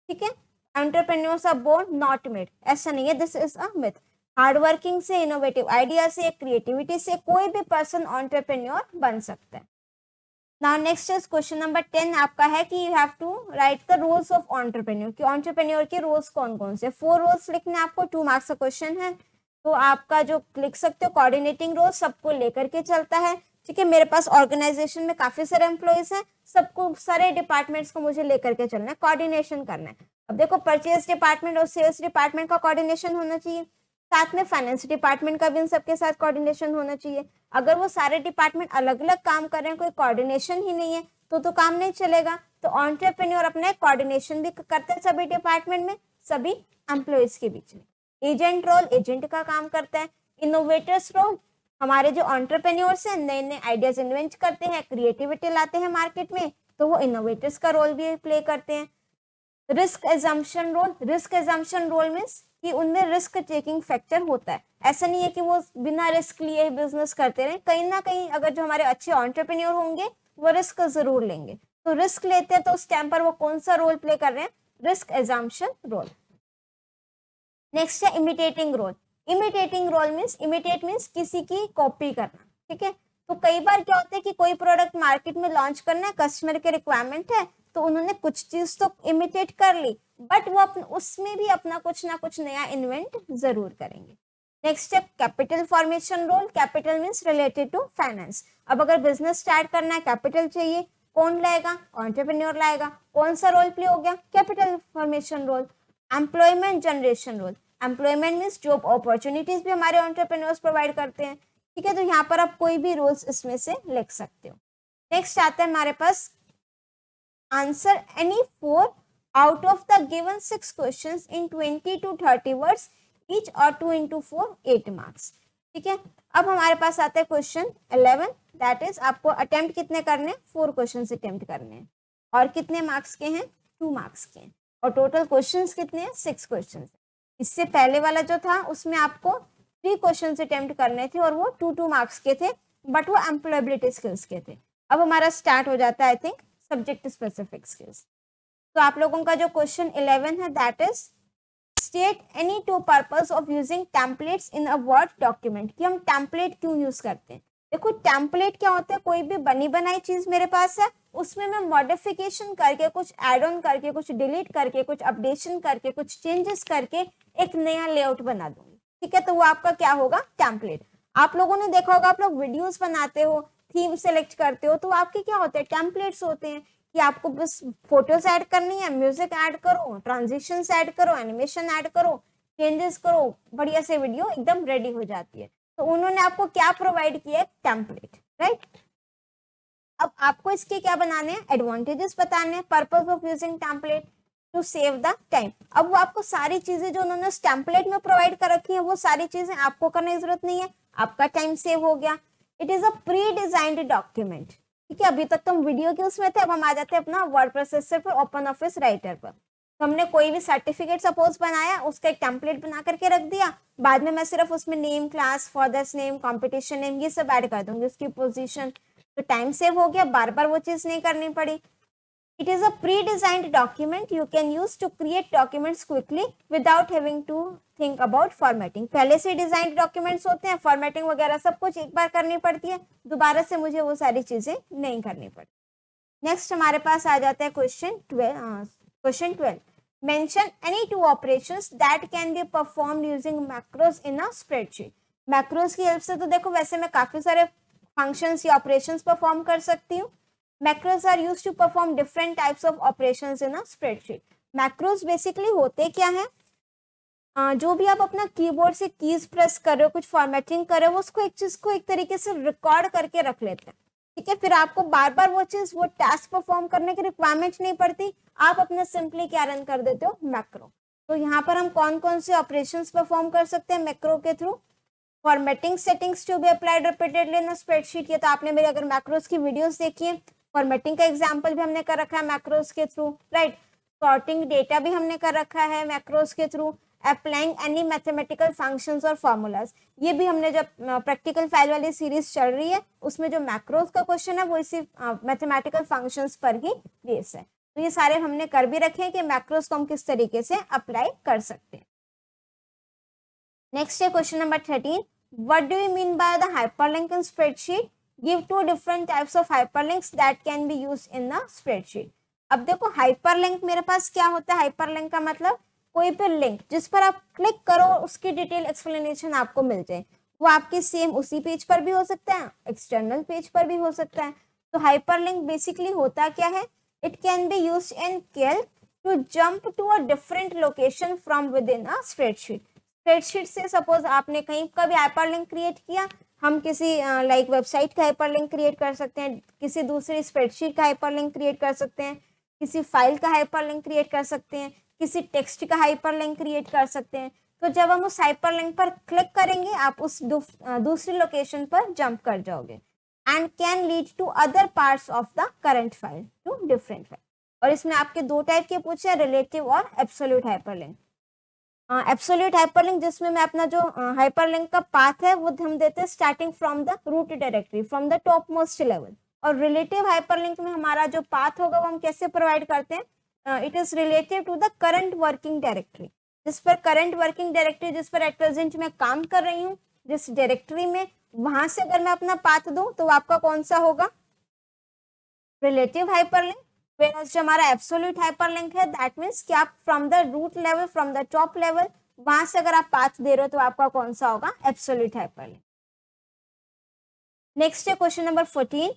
ठीक है। Entrepreneurs are born not made, ऐसा नहीं है, this is a myth. Hardworking से, इनोवेटिव आइडिया से, क्रिएटिविटी से कोई भी पर्सन एंटरप्रेन्योर बन सकता है। Now next is question number 10 आपका है कि you have to write the roles of entrepreneur. कि एंटरप्रेन्योर के रोल्स कौन कौन से? 4 रोल्स लिखने आपको, 2 मार्क्स का क्वेश्चन है। तो आपका जो लिख सकते हो, कोऑर्डिनेटिंग रोल सबको लेकर के चलता है, ठीक है। मेरे पास ऑर्गेनाइजेशन में काफी सारे एम्प्लॉइज हैं, सबको, सारे डिपार्टमेंट्स को मुझे लेकर के चलना है, कोऑर्डिनेशन करना है। अब देखो, परचेज डिपार्टमेंट और सेल्स डिपार्टमेंट का कोऑर्डिनेशन होना चाहिए, साथ में फाइनेंस डिपार्टमेंट का भी इन सबके साथ कोऑर्डिनेशन होना चाहिए। अगर वो सारे डिपार्टमेंट अलग अलग काम कर रहे हैं, कोई कोऑर्डिनेशन ही नहीं है, तो काम नहीं चलेगा। तो एंटरप्रेन्योर अपने कोऑर्डिनेशन भी करते हैं सभी डिपार्टमेंट में, सभी एम्प्लॉइज के बीच में। एजेंट रोल, एजेंट का काम करता है। इनोवेटर्स रोल, हमारे जो एंटरप्रेन्योर्स हैं नए नए आइडियाज इन्वेंट करते हैं, क्रिएटिविटी लाते हैं मार्केट में, तो वो इनोवेटर्स का रोल भी प्ले करते हैं। Risk assumption role, risk assumption role means कि उनमें रिस्क टेकिंग फैक्टर होता है। ऐसा नहीं है कि वो बिना रिस्क लिए बिजनेस करते रहे, कहीं ना कहीं अगर जो हमारे अच्छे एंटरप्रेन्योर होंगे वो रिस्क जरूर लेंगे। तो रिस्क लेते हैं तो उस टाइम पर वो कौन सा रोल प्ले कर रहे हैं, रिस्क एजम्पशन रोल। नेक्स्ट है imitating role. Imitating role means, imitate means किसी की कॉपी करना, ठीक है। तो कई बार क्या होता है कि कोई प्रोडक्ट मार्केट में लॉन्च करना है, कस्टमर के रिक्वायरमेंट है, तो उन्होंने कुछ चीज तो इमिटेट कर ली, बट वो उसमें भी अपना कुछ ना कुछ नया इन्वेंट जरूर करेंगे। नेक्स्ट है capital formation role. Capital means related to finance. अब अगर बिजनेस स्टार्ट करना है, कैपिटल चाहिए, कौन लाएगा? एंटरप्रेन्योर लाएगा। कौन सा रोल प्ले हो गया? Capital formation role. Employment generation role. Employment means job opportunities भी हमारे एंटरप्रेन्योर्स प्रोवाइड करते हैं, ठीक है, तो यहाँ पर आप कोई भी रोल्स इसमें से लिख सकते हो। नेक्स्ट आता है हमारे पास answer any 4 out of the given 6 questions in 20 to 30 words each or 2 into 4 8 marks, ठीक है। अब हमारे पास आता है क्वेश्चन 11, दैट इज आपको अटेम्प्ट कितने करने? 4 क्वेश्चन अटेम्प्ट करने हैं, और कितने मार्क्स के हैं? 2 मार्क्स के हैं, और टोटल क्वेश्चंस कितने हैं? 6 क्वेश्चंस। इससे पहले वाला जो था उसमें आपको 3 क्वेश्चन अटेम्प्ट करने थे और वो 2 मार्क्स के थे, बट वो एम्प्लॉयबिलिटी स्किल्स के थे। अब हमारा स्टार्ट हो जाता है I think subject specific skills. तो आप लोगों का जो क्वेश्चन 11 है that is state any 2 purpose of using templates in a word document, कि हम टेम्पलेट क्यों यूज करते हैं। देखो टेम्पलेट क्या होता है? कोई भी बनी बनाई चीज मेरे पास है, उसमें मैं मॉडिफिकेशन करके, कुछ एड ऑन करके, कुछ डिलीट करके, कुछ अपडेशन करके, कुछ चेंजेस करके एक नया लेआउट बना दूंगी, ठीक है, तो वो आपका क्या होगा? टेम्पलेट। आप लोगों ने देखा होगा, आप लोग वीडियोस बनाते हो, थीम सेलेक्ट करते हो, तो आपके क्या होते हैं? टेम्पलेट्स होते हैं कि आपको बस फोटोज ऐड करनी है, म्यूजिक ऐड करो, ट्रांजिशंस ऐड करो, एनिमेशन ऐड करो, चेंजेस करो, बढ़िया से वीडियो एकदम रेडी हो जाती है। तो उन्होंने आपको क्या प्रोवाइड किया? Template, right. अब आपको इसके क्या बनाने हैं? एडवांटेजेस बताने हैं। Purpose of using template to save the time. अब वो आपको सारी चीजें जो उन्होंने टेम्पलेट में प्रोवाइड कर रखी है, वो सारी चीजें आपको करने की जरूरत नहीं है, आपका टाइम सेव हो गया। It is a pre designed document, ठीक है। अभी तक तो हम वीडियो के उसमें थे, अब हम आ जाते हैं अपना वर्ड प्रोसेसर पर, ओपन ऑफिस राइटर पर। तो हमने कोई भी सर्टिफिकेट सपोज बनाया, उसका एक टेम्पलेट बना करके रख दिया, बाद में मैं सिर्फ उसमें name, class, father's name, competition name, ये सब ऐड कर दूंगी, उसकी पोजीशन, तो टाइम सेव हो गया, बार बार वो चीज नहीं करनी पड़ी। It is a pre-designed document you can use to create documents quickly without having to think about formatting. पहले से डिजाइंड डॉक्यूमेंट्स होते हैं, फॉर्मेटिंग वगैरह सब कुछ एक बार करनी पड़ती है, दोबारा से मुझे वो सारी चीजें नहीं करनी पड़ती। नेक्स्ट हमारे पास आ जाता है question 12। Mention any 2 operations that can be performed using macros in a spreadsheet. Macros की हेल्प से तो देखो वैसे मैं काफी सारे फंक्शंस या ऑपरेशंस परफॉर्म कर सकती हूँ। Macros are used to perform different types of operations in a spreadsheet. Macros basically होते क्या है? जो भी आप अपना कीबोर्ड से कीज प्रेस कर रहे हो, कुछ फॉर्मेटिंग कर रहे हो, उसको एक चीज को एक तरीके से रिकॉर्ड करके रख लेते हैं, ठीक है। फिर आपको बार बार वो चीज, वो टास्क परफॉर्म करने की रिक्वायरमेंट नहीं पड़ती, आप अपने सिंपली क्या रन कर देते हो? मैक्रो। तो यहाँ पर हम कौन कौन से ऑपरेशन परफॉर्म कर सकते हैं मैक्रो के through? Formatting settings to be applied repeatedly in spreadsheet. ये तो आपने मेरे अगर मैक्रोस की वीडियोस देखी है, फॉर्मेटिंग का एग्जांपल भी हमने कर रखा है मैक्रोस के थ्रू, राइट। सॉर्टिंग डेटा भी हमने कर रखा है मैक्रोस के through. Applying any mathematical functions और फॉर्मूलाज, ये भी हमने जब प्रैक्टिकल फाइल वाली सीरीज चल रही है उसमें जो मैक्रोस का क्वेश्चन है वो इसी मैथमेटिकल फंक्शंस पर ही बेस है। तो ये सारे हमने कर भी रखे हैं कि मैक्रोस को हम किस तरीके से अप्लाई कर सकते हैं। नेक्स्ट है question number 13। What do you mean by the hyperlink in spreadsheet? Give 2 different types of hyperlinks that can be used in a spreadsheet. अब देखो हाइपरलिंक मेरे पास क्या होता है? हाइपरलिंक का मतलब कोई भी लिंक जिस पर आप क्लिक करो उसकी डिटेल एक्सप्लेनेशन आपको मिल जाए, वो आपके सेम उसी पेज पर भी हो सकता है, एक्सटर्नल पेज पर भी हो सकता है। तो हाइपरलिंक बेसिकली होता क्या है? It can be used in Calc to jump to a different location from within a spreadsheet. Spreadsheet से सपोज आपने कहीं का भी हाइपरलिंक क्रिएट किया, हम किसी लाइक वेबसाइट का हाइपरलिंक क्रिएट कर सकते हैं, किसी दूसरी स्प्रेडशीट का हाइपरलिंक क्रिएट कर सकते हैं, किसी फाइल का हाइपरलिंक क्रिएट कर सकते हैं, किसी टेक्स्ट का हाइपरलिंक क्रिएट कर सकते हैं। तो जब हम उस हाइपरलिंक पर क्लिक करेंगे आप उस दूसरी लोकेशन पर जंप कर जाओगे and can lead to other parts of the current file to different file. और इसमें आपके 2 टाइप के पूछे, रिलेटिव और एब्सोल्यूट हाइपरलिंक। एब्सोल्यूट हाइपरलिंक जिसमें मैं अपना जो हाइपरलिंक का पाथ है वो हम देते हैं starting from the root directory, from the topmost level. और रिलेटिव हाइपरलिंक में हमारा जो पाथ होगा वो हम कैसे प्रोवाइड करते हैं? It is related to the current working directory, जिस पर करंट वर्किंग डायरेक्टरी जिस पर एट प्रेजेंट मैं काम कर रही हूँ, जिस डायरेक्टरी में वहां से अगर मैं अपना पाथ दूं तो आपका कौन सा होगा, रिलेटिव हाइपरलिंक। वेयरएज जो हमारा एब्सोल्यूट हाइपरलिंक है दैट मींस कि आप from the root level, from the top level, वहां से अगर आप पाथ दे रहे हो तो आपका कौन सा होगा, एब्सोल्यूट हाइपरलिंक। नेक्स्ट है question number 14,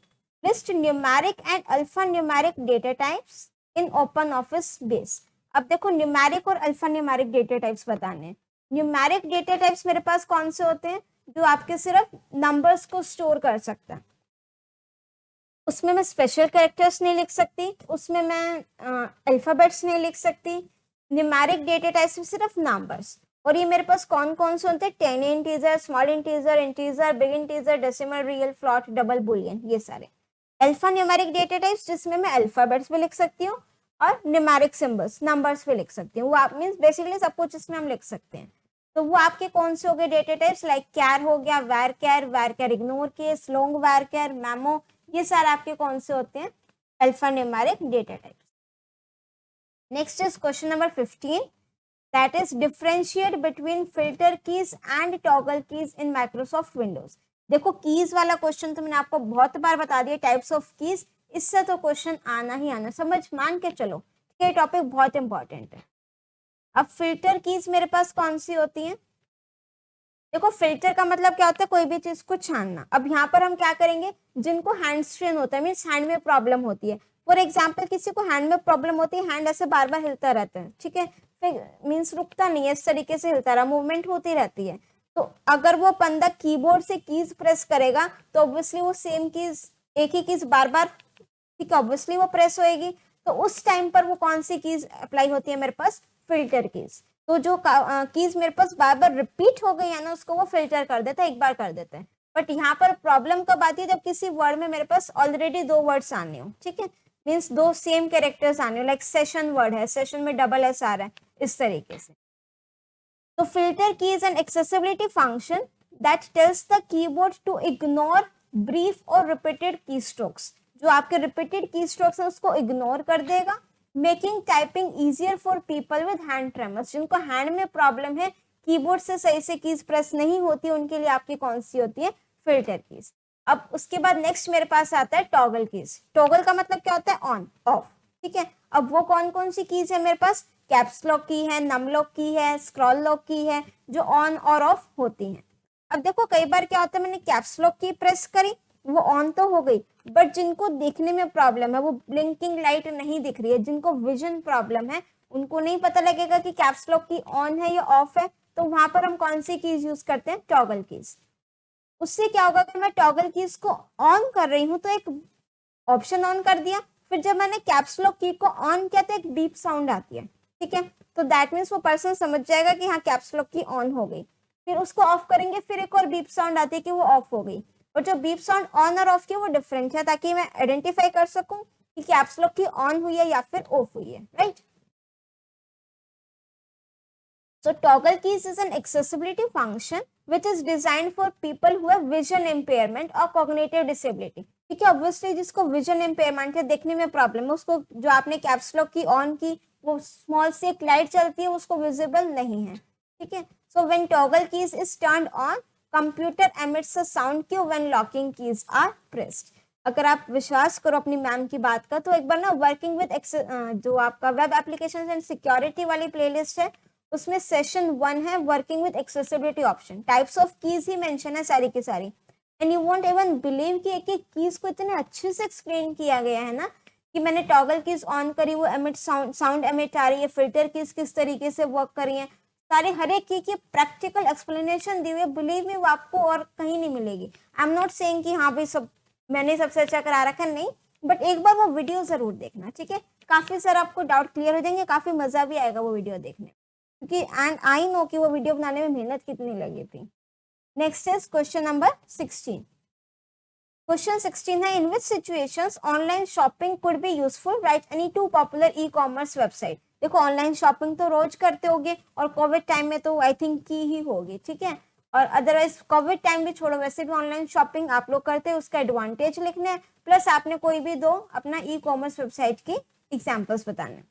list numeric and alpha numeric data types in open office base. अब देखो न्यूमेरिक और अल्फा न्यूमेरिक डेटा टाइप्स बताने हैं। न्यूमेरिक डेटा टाइप्स मेरे पास कौन से होते हैं, जो आपके सिर्फ नंबर्स को स्टोर कर सकता है, उसमें मैं स्पेशल कैरेक्टर्स नहीं लिख सकती, उसमें मैं अल्फाबेट्स नहीं लिख सकती। न्यूमेरिक डेटा टाइप्स में सिर्फ नंबर्स। और ये मेरे पास कौन कौन से होते हैं, ten integer, small integer, integer, big integer, decimal, real, float, double, Boolean, ये सारे। अल्फा न्यूमेरिक डेटा टाइप्स जिसमें मैं अल्फाबेट्स भी लिख सकती हूँ और न्यूमेरिक सिंबल्स, नंबर्स भी लिख सकती हूँ। वो आप मीन्स बेसिकली सब कुछ इसमें हम लिख सकते हैं। तो वो आपके कौन से हो गए डेटा टाइप्स, लाइक कैर हो गया, वैर कैर इग्नोर केस, लॉन्ग वैर कैर, मेमो, ये सारे आपके कौन से होते हैं, alpha numeric data types. Next is question number 15, that is differentiate between filter keys and toggle keys in Microsoft Windows। देखो कीज वाला क्वेश्चन तो मैंने आपको बहुत बार बता दिया, टाइप्स ऑफ कीज, इससे तो क्वेश्चन आना ही आना, समझ मान के चलो, ये टॉपिक बहुत इंपॉर्टेंट है। अब फिल्टर कीज मेरे पास कौन सी होती है, देखो फिल्टर का मतलब क्या होता है, कोई भी चीज को छानना। अब यहाँ पर हम क्या करेंगे, जिनको हैंड स्ट्रेन होता है, मीन्स हैंड में प्रॉब्लम होती है, फॉर एग्जाम्पल किसी को हैंड में प्रॉब्लम होती है, हैंड ऐसे बार बार हिलता रहता है, ठीक है, फिर मीन्स रुकता नहीं है, इस तरीके से हिलता रहा, मूवमेंट होती रहती है। तो अगर वो बंदा कीबोर्ड से कीज प्रेस करेगा तो ऑब्वियसली वो सेम कीज, एक ही कीज बार बार, ठीक है, ऑब्वियसली वो प्रेस होएगी। तो उस टाइम पर वो कौन सी कीज अप्लाई होती है मेरे पास, फिल्टर कीज। तो जो कीज मेरे पास बार बार रिपीट हो गई है ना, उसको वो फिल्टर कर देता है, एक बार कर देता है। बट यहाँ पर प्रॉब्लम कब आती है, जब किसी वर्ड में मेरे पास ऑलरेडी दो वर्ड्स आने हो, ठीक है, मीन्स दो सेम कैरेक्टर्स आने हो, लाइक सेशन वर्ड है, सेशन में डबल एस आ रहा है, इस तरीके से। तो filter key is an accessibility function that tells the keyboard to ignore brief और रिपीटेड की स्ट्रोक्स। जो आपके रिपीटेड की स्ट्रोक्स हैं उसको इग्नोर कर देगा, making typing easier for people with hand tremors. जिनको हैंड में प्रॉब्लम है, कीबोर्ड से सही से कीज प्रेस नहीं होती, उनके लिए आपकी कौन सी होती है, फिल्टर कीज। अब उसके बाद नेक्स्ट मेरे पास आता है टॉगल कीज। टॉगल का मतलब क्या होता है, ऑन ऑफ, ठीक है। अब वो कौन कौन सी कीज है मेरे पास, कैप्स लॉक की है, नम लॉक की है, स्क्रॉल लॉक की है, जो ऑन और ऑफ होती हैं। अब देखो कई बार क्या होता है, मैंने कैप्स लॉक की प्रेस करी, वो ऑन तो हो गई, बट जिनको देखने में प्रॉब्लम है, वो ब्लिंकिंग लाइट नहीं दिख रही है, जिनको विजन प्रॉब्लम है, उनको नहीं पता लगेगा कि कैप्स लॉक की ऑन है या ऑफ है, तो वहां पर हम कौन सी कीज यूज करते हैं, टॉगल कीज। उससे क्या होगा, अगर मैं टॉगल कीज को ऑन कर रही हूँ तो एक ऑप्शन ऑन कर दिया, फिर जब मैंने कैप्स लॉक की को ऑन किया तो एक बीप साउंड आती है, ठीक है, तो दैट मीन्स वो पर्सन समझ जाएगा कि हाँ कैप्स लॉक की ऑन हो गई। फिर उसको ऑफ करेंगे, फिर एक और बीप साउंड आती है कि वो ऑफ हो गई, और जो बीप साउंड ऑन और ऑफ की वो डिफरेंट है, ताकि मैं आइडेंटिफाई कर सकूं कि कैप्स लॉक की ऑन हुई है या फिर ऑफ हुई है, right. So toggle keys is an accessibility function which is designed for people who have vision impairment or cognitive disability। ठीक है, ऑब्वियसली जिसको विजन इम्पेयरमेंट है, देखने में प्रॉब्लम है, उसको जो आपने कैप्स लॉक की ऑन की, वो स्मॉल से एक लाइट चलती है, उसको विजिबल नहीं है, ठीक है। So when toggle keys is turned on, computer emits a sound cue when locking keys are pressed. अगर आप विश्वास करो अपनी मैम की बात का, तो एक बार ना वर्किंग विद जो आपका वेब एप्लीकेशन एंड सिक्योरिटी वाली प्लेलिस्ट है, उसमें सेशन 1 है working with accessibility option, types of keys he mention है सारी की सारी। And you won't even believe कि एक एक कीज को इतने अच्छे से एक्सप्लेन किया गया है ना, कि मैंने टॉगल कीज ऑन करी, वो एमिट साउंड एमिट आ रही है, फिल्टर कीज किस तरीके से वर्क कर रही है, सारे हर एक की प्रैक्टिकल एक्सप्लेनेशन दी हुई है। बिलीव मी, वो आपको और कहीं नहीं मिलेगी। आई एम नॉट सेइंग कि हाँ भाई सब मैंने सबसे अच्छा करा रखा, नहीं, बट एक बार वो वीडियो जरूर देखना, ठीक है, काफी सारा आपको डाउट क्लियर हो जाएंगे, काफी मजा भी आएगा वो वीडियो देखने, क्योंकि एंड आई नो कि वो वीडियो बनाने में मेहनत कितनी लगी थी। Next is question number 16। Question 16 है, in which situations online shopping could be useful, write any two popular e commerce website. देखो ऑनलाइन शॉपिंग तो रोज करते होगे, और कोविड टाइम में तो आई थिंक की ही होगी, ठीक है, और अदरवाइज कोविड टाइम भी छोड़ो, वैसे भी ऑनलाइन शॉपिंग आप लोग करते हैं, उसका एडवांटेज लिखना है, प्लस आपने कोई भी दो अपना ई कॉमर्स वेबसाइट की एग्जाम्पल्स बताने।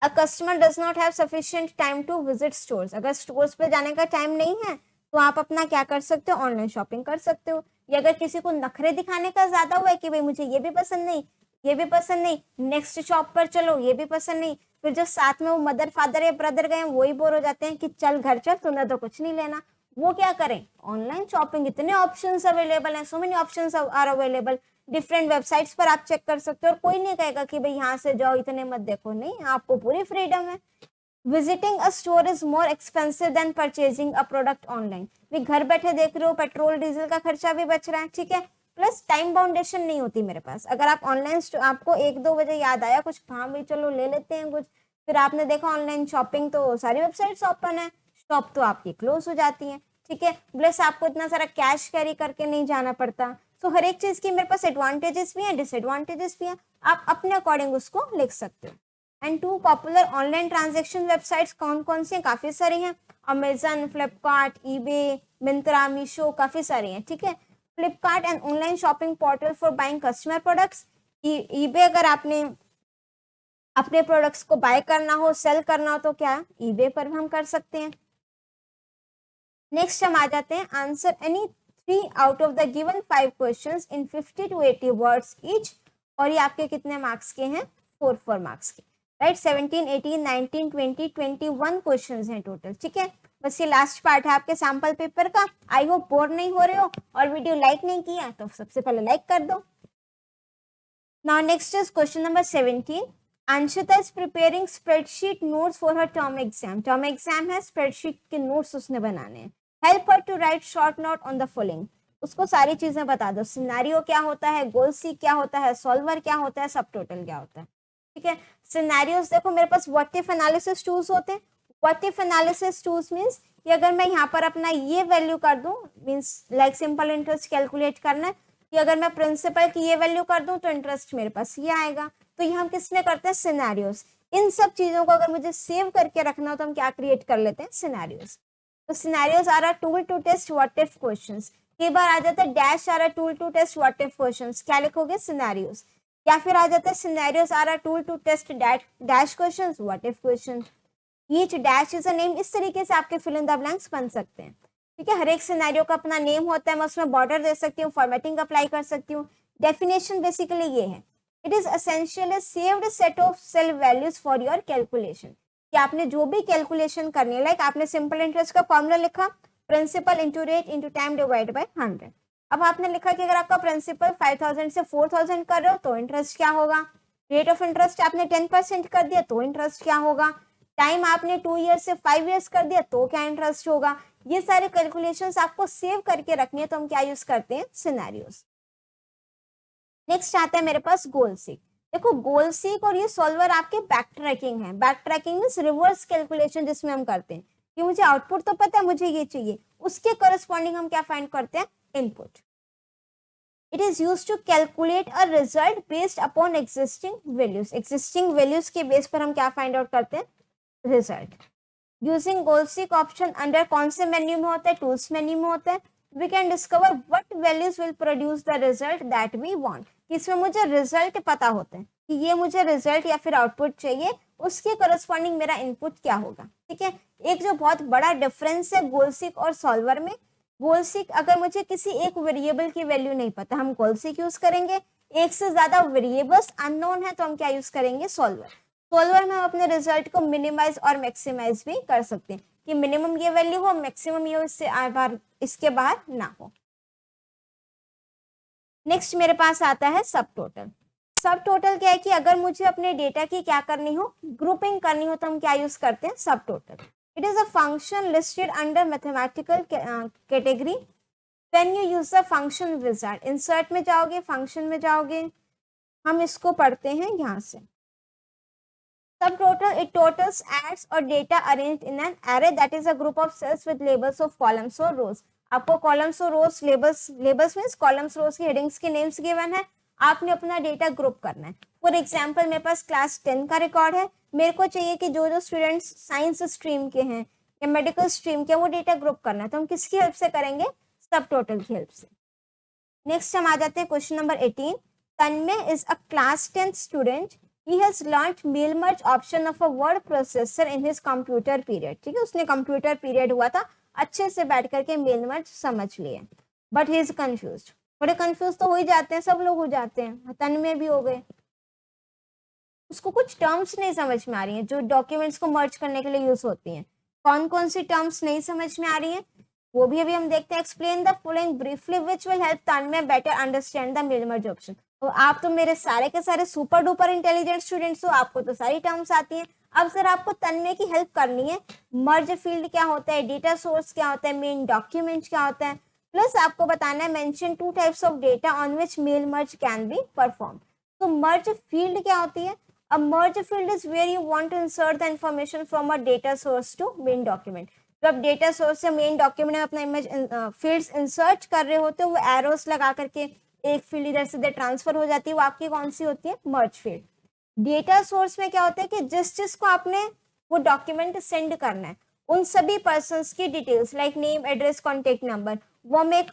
A customer does not have sufficient time to visit stores। अगर स्टोर्स पे जाने का टाइम नहीं है तो आप अपना क्या कर सकते हो, ऑनलाइन शॉपिंग कर सकते हो। या अगर किसी को नखरे दिखाने का ज्यादा हुआ है कि भाई मुझे ये भी पसंद नहीं, ये भी पसंद नहीं, नेक्स्ट शॉप पर चलो, ये भी पसंद नहीं, फिर जो साथ में वो मदर फादर या ब्रदर गए वही बोर हो जाते हैं कि चल घर चल, तूने तो कुछ नहीं लेना, वो क्या करें, ऑनलाइन शॉपिंग, इतने ऑप्शंस अवेलेबल हैं, so many options are available, different websites पर आप चेक कर सकते हो, और कोई नहीं कहेगा कि भाई यहाँ से जाओ, इतने मत देखो, नहीं, आपको पूरी फ्रीडम है। Visiting a store is more expensive than purchasing a product online. भी घर बैठे देख रहे हो, पेट्रोल डीजल का खर्चा भी बच रहा है, ठीक है, प्लस टाइम बाउंडेशन नहीं होती मेरे पास। अगर आप ऑनलाइन, आपको 1-2 बजे याद आया कुछ, हाँ भाई चलो ले लेते हैं कुछ, फिर आपने देखा ऑनलाइन शॉपिंग तो सारी वेबसाइट्स ओपन है, शॉप तो आपकी क्लोज हो जाती है, ठीक है, प्लस आपको इतना सारा कैश कैरी करके नहीं जाना पड़ता। सो हर एक चीज की मेरे पास एडवांटेजेस भी हैं, डिसएडवांटेजेस भी हैं, आप अपने अकॉर्डिंग उसको लिख सकते हो। And 2 popular online transaction websites कौन कौन सी हैं, काफी सारी हैं, अमेजन, फ्लिपकार्ट, ईबे, मिंत्रा, मीशो, काफी सारी हैं, ठीक है। Flipkart and online shopping portal for buying customer products. EBay अगर आपने अपने प्रोडक्ट्स को बाय करना हो, सेल करना हो, तो क्या ईबे पर हम कर सकते हैं। नेक्स्ट हम आ जाते हैं, answer any 3 out of the given 5 questions in 50 to 80 words each, और ये आपके कितने मार्क्स के हैं, 4 मार्क्स के, राइट। 17, 18, 19, 20, 21 क्वेश्चंस हैं टोटल, ठीक है। बस ये लास्ट पार्ट है आपके सैंपल पेपर का। आई होप बोर नहीं हो रहे हो, और वीडियो लाइक नहीं किया तो सबसे पहले लाइक कर दो। Now next is question number 17। Anshita is preparing spreadsheet notes for her term exam. Term exam है, स्प्रेडशीट के नोट्स उसने बनाने हैं। Help her to write short note on the following. उसको सारी चीजें बता दो, सिनेरियो क्या होता है, गोल सी क्या होता है, सॉल्वर क्या होता है, सब टोटल क्या होता है, ठीक है। सिनेरियोस देखो मेरे पास व्हाट इफ एनालिसिस टूल्स होते हैं। What if analysis tools means कि अगर मैं यहाँ पर अपना ये वैल्यू कर दूं, means like simple interest calculate करना है, कि अगर मैं प्रिंसिपल की ये वैल्यू कर दूं तो इंटरेस्ट मेरे पास ये आएगा। तो ये हम किसमें करते हैं, सिनेरियोस। इन सब चीजों को अगर मुझे सेव करके रखना हो तो हम क्या क्रिएट कर लेते हैं, सिनेरियोस। तो scenarios are a tool to test what if questions. कई बार आ जाता है dash are a tool to test what if questions, क्या लिखोगे, सिनेरियोस। या फिर आ जाता है scenarios are a tool to test dash questions, what if question. Each dash is a name. इस तरीके से आपके फिल इन द ब्लैंक्स बन सकते हैं, ठीक है। हर एक सिनेरियो का अपना नेम होता है, मैं उसमें बॉर्डर दे सकती हूँ, फॉर्मेटिंग अप्लाई कर सकती हूँ। डेफिनेशन बेसिकली ये है, it is essential saved set of cell values for your calculation. कि आपने जो भी कैलकुलेशन करनी है, लाइक आपने सिंपल इंटरेस्ट का फॉर्मूला लिखा, principal into rate into time divide by 100। अब आपने लिखा कि अगर आपका प्रिंसिपल 5000 से 4000 कर रहे हो तो इंटरेस्ट क्या होगा, रेट ऑफ इंटरेस्ट आपने 10% कर दिया तो इंटरेस्ट क्या होगा, टाइम आपने 2 ईयर से 5 ईयर्स कर दिया तो क्या इंटरेस्ट होगा। ये सारे कैलकुलेशंस आपको सेव करके रखनी है, तो हम क्या यूज करते हैं, सिनेरियोस। नेक्स्ट आता है मेरे पास गोल सीक। देखो गोल सीक और ये सॉल्वर आपके बैक ट्रैकिंग है। Back tracking means reverse calculation, जिसमें हम करते हैं कि मुझे आउटपुट तो पता है, मुझे ये चाहिए, उसके करस्पॉन्डिंग हम क्या फाइंड करते हैं, input. It is use to calculate a result based upon existing values. Existing values के बेस पर हम क्या फाइंड आउट करते हैं, result. Using goal seek option under कौन से मेन्यू में होता है, टूल्स मेन्यू में होता है। We can discover what values will produce the result that we want. इसमें मुझे रिजल्ट पता होता है कि ये मुझे रिजल्ट या फिर आउटपुट चाहिए, उसके करस्पॉन्डिंग मेरा इनपुट क्या होगा, ठीक है। एक जो बहुत बड़ा डिफरेंस है गोल सीक और सॉल्वर में, गोल सीक अगर मुझे किसी एक वेरिएबल की वैल्यू नहीं पता, हम गोल सीक यूज करेंगे। एक से ज्यादा वेरिएबल्स अननोन है तो हम क्या यूज करेंगे, सॉल्वर। सॉल्वर में हम अपने रिजल्ट को मिनिमाइज और मैक्सिमाइज भी कर सकते हैं, कि मिनिमम ये वैल्यू हो, मैक्सिमम ये इसके बाहर ना हो। नेक्स्ट मेरे पास आता है सब टोटल। सब टोटल क्या है कि अगर मुझे अपने डेटा की क्या करनी हो, ग्रुपिंग करनी हो, तो हम क्या यूज करते हैं, सब total. It is a function listed under mathematical category when you use the function wizard. Insert में जाओगे, फंक्शन में जाओगे, हम इसको पढ़ते हैं यहाँ से। Sum total, it totals adds or data arranged in an array that is a group of cells with labels of columns or rows. आपको columns और rows labels means columns rows की headings की names given है, आपने अपना data group करना है। For example मेरे पास क्लास 10 का रिकॉर्ड है, मेरे को चाहिए कि जो जो स्टूडेंट्स साइंस स्ट्रीम के हैं या मेडिकल स्ट्रीम के, वो डेटा ग्रुप करना है, तो हम किसकी हेल्प से करेंगे, सब टोटल की हेल्प से। नेक्स्ट हम आ जाते हैं question number 18। Tanmay is a class 10 student. He has learnt mail merge option of a word processor in his computer period। ठीक है, उसने कंप्यूटर पीरियड हुआ था, अच्छे से बैठ करके मेल मर्ज समझ लिए, बट ही इज कंफ्यूज। थोड़े कंफ्यूज तो हो ही जाते हैं, सब लोग हो जाते हैं, तन्मय भी हो गए। उसको कुछ टर्म्स नहीं समझ में आ रही हैं जो डॉक्यूमेंट्स को मर्ज करने के लिए यूज होती हैं। कौन कौन सी टर्म्स नहीं समझ में आ रही हैं वो भी अभी हम देखते हैं। Explain the following briefly which will help Tanmay better understand the mail merge option. तो आप तो मेरे सारे के सारे सुपर डुपर इंटेलिजेंट स्टूडेंट्स हो, आपको तो सारी टर्म्स आती हैं। अब सर आपको तन्मय की हेल्प करनी है, मर्ज फील्ड क्या होता है, डेटा सोर्स क्या होता है, मेन डॉक्यूमेंट क्या होता है, प्लस आपको बताना है mention 2 types of data on which mail merge can be perform. तो मर्ज फील्ड क्या होती है? A merge field is where you want to insert the information from a data source to main document. तो अब data source से main document में अपना image fields insert कर रहे होते हो, वो एरोस लगा करके एक फील्ड इधर से ट्रांसफर हो जाती है, वो आपकी कौन सी होती है? मर्ज फील्ड। डेटा सोर्स में क्या होता है कि जिस जिसको आपने वो डॉक्यूमेंट सेंड करना है उन सभी पर्सन्स की details like name, address, contact number, वो हम एक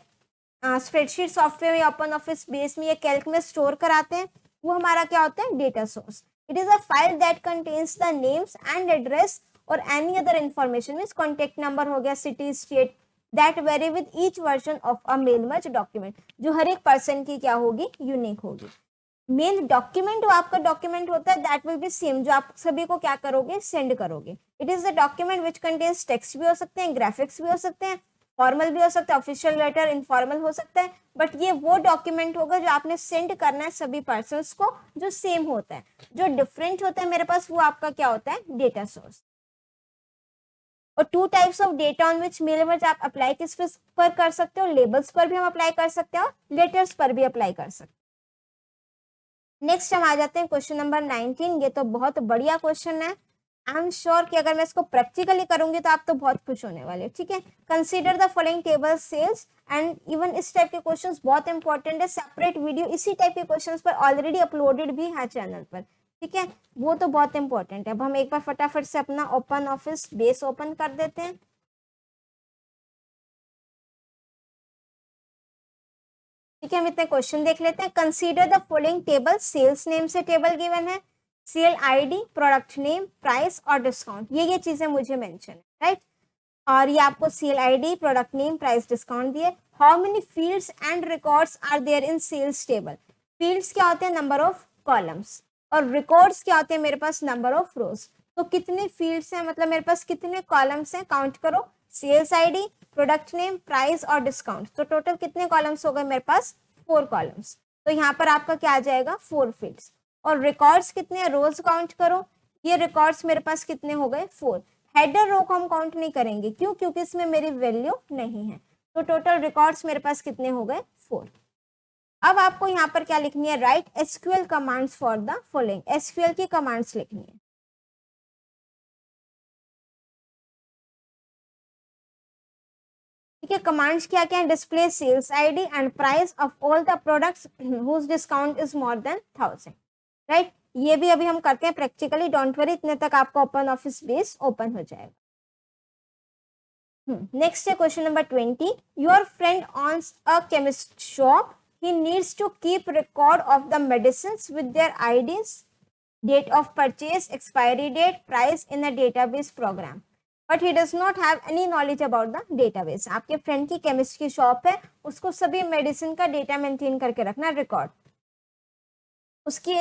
स्प्रेडशीट सॉफ्टवेयर में, ओपन ऑफिस बेस में या कैल्क में स्टोर कराते हैं, वो हमारा क्या होता है? Data source. It is a file that contains the names and address or any other information, means contact number हो गया, city, state, that vary with each version of a mail merge document, जो हर एक person की क्या होगी? Unique होगी। Main document आपका document होता है दैट विल बी सेम, जो आप सभी को क्या करोगे? सेंड करोगे। It is the document which contains text भी हो सकते हैं, ग्राफिक्स भी हो सकते हैं, फॉर्मल भी हो सकता है, ऑफिशियल लेटर, इनफॉर्मल हो सकता है, बट ये वो डॉक्यूमेंट होगा जो आपने सेंड करना है सभी पर्सन्स को, जो सेम होता है। जो डिफरेंट होता है मेरे पास वो आपका क्या होता है? Data source. और 2 types of data on which mail merge आप अप्लाई किस पर कर सकते हो? लेबल्स पर भी हम अप्लाई कर सकते हैं और लेटर्स पर भी अप्लाई कर सकते हैं। नेक्स्ट हम आ जाते हैं क्वेश्चन नंबर 19। ये तो बहुत बढ़िया क्वेश्चन है। आई एम श्योर कि अगर मैं इसको प्रैक्टिकली करूंगी तो आप तो बहुत खुश होने वाले। ठीक है, consider the following table sales and even इस टाइप के क्वेश्चंस बहुत इंपॉर्टेंट है। सेपरेट वीडियो इसी टाइप के क्वेश्चंस पर ऑलरेडी अपलोडेड भी है चैनल पर। ठीक है, वो तो बहुत इंपॉर्टेंट है। अब हम एक बार फटाफट से अपना ओपन ऑफिस बेस ओपन कर देते हैं। ठीक है, हम इतने क्वेश्चन देख लेते हैं। Consider the following table. Sales name से टेबल गिवन है, sale ID, product name, price और डिस्काउंट, ये चीजें मुझे मेंशन है, राइट। और ये आपको sale ID, product name, price, discount दिए। How many fields and records are there in sales table? Fields क्या होते हैं? Number of columns. और रिकॉर्ड्स क्या होते हैं मेरे पास? नंबर ऑफ रोज। तो कितने फील्ड्स हैं, मतलब मेरे पास कितने कॉलम्स हैं? काउंट करो। Sales ID, product name, price और डिस्काउंट, तो टोटल कितने कॉलम्स हो गए मेरे पास? 4 कॉलम्स। तो यहाँ पर आपका क्या आ जाएगा? 4 फील्ड्स। और रिकॉर्ड्स कितने हैं? रोज काउंट करो। ये रिकॉर्ड्स मेरे पास कितने हो गए? 4। हेडर रो को हम काउंट नहीं करेंगे, क्यों? क्योंकि इसमें मेरी वैल्यू नहीं है। तो टोटल रिकॉर्ड्स मेरे पास कितने हो गए? 4। अब आपको यहाँ पर क्या लिखनी है? Write SQL commands for the following. SQL की कमांड्स लिखनी है। ठीक है, कमांड्स क्या क्या है? Display sales ID and price of all the products whose discount is more than 1000, right. ये भी अभी हम करते हैं प्रैक्टिकली, डोंट वरी, इतने तक आपका ओपन ऑफिस बेस ओपन हो जाएगा। नेक्स्ट है question number 20। Your friend owns a chemist shop, he needs to keep record of the medicines with their IDs, date of purchase, expiry date, price in a database program, but he does not have any knowledge about the database। आपके friend की chemist की shop है, उसको सभी medicine का data maintain करके रखना, record. उसकी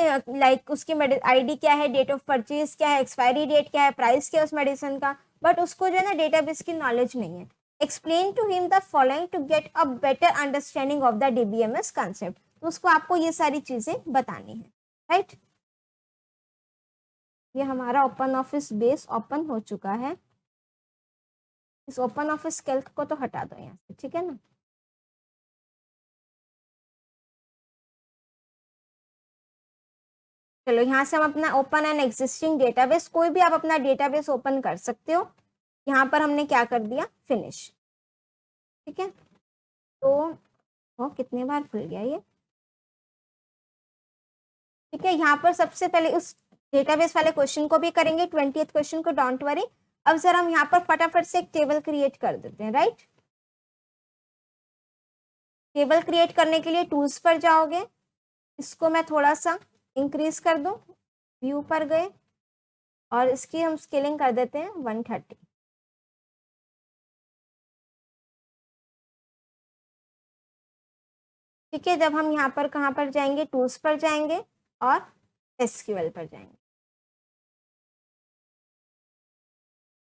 उसकी आईडी क्या है, डेट ऑफ परचेज क्या है, एक्सपायरी डेट क्या है, प्राइस क्या है उस मेडिसिन का, बट उसको जो है ना डेटाबेस की नॉलेज नहीं है। Explain to him the following to get a better understanding of the DBMS concept. तो उसको आपको ये सारी चीजें बतानी है, राइट। ये हमारा ओपन ऑफिस बेस ओपन हो चुका है। इस ओपन ऑफिस कैल्क को तो हटा दो यहाँ से, ठीक है ना। चलो यहाँ से हम अपना ओपन एन एग्जिस्टिंग डेटाबेस, कोई भी आप अपना डेटाबेस ओपन कर सकते हो। यहाँ पर हमने क्या कर दिया? फिनिश। ठीक है, तो कितने बार खुल गया ये? ठीक है, यहाँ पर सबसे पहले उस डेटाबेस वाले क्वेश्चन को भी करेंगे, 20th क्वेश्चन को, डोंट वरी। अब जरा हम यहाँ पर फटाफट से एक टेबल क्रिएट कर देते हैं, राइट। टेबल क्रिएट करने के लिए टूल्स पर जाओगे, इसको मैं थोड़ा सा इंक्रीज कर दूं, व्यू पर गए और इसकी हम स्केलिंग कर देते हैं 130। ठीक है, जब हम यहाँ पर कहाँ पर जाएंगे, टूल्स पर जाएंगे और एसक्यूएल पर जाएंगे।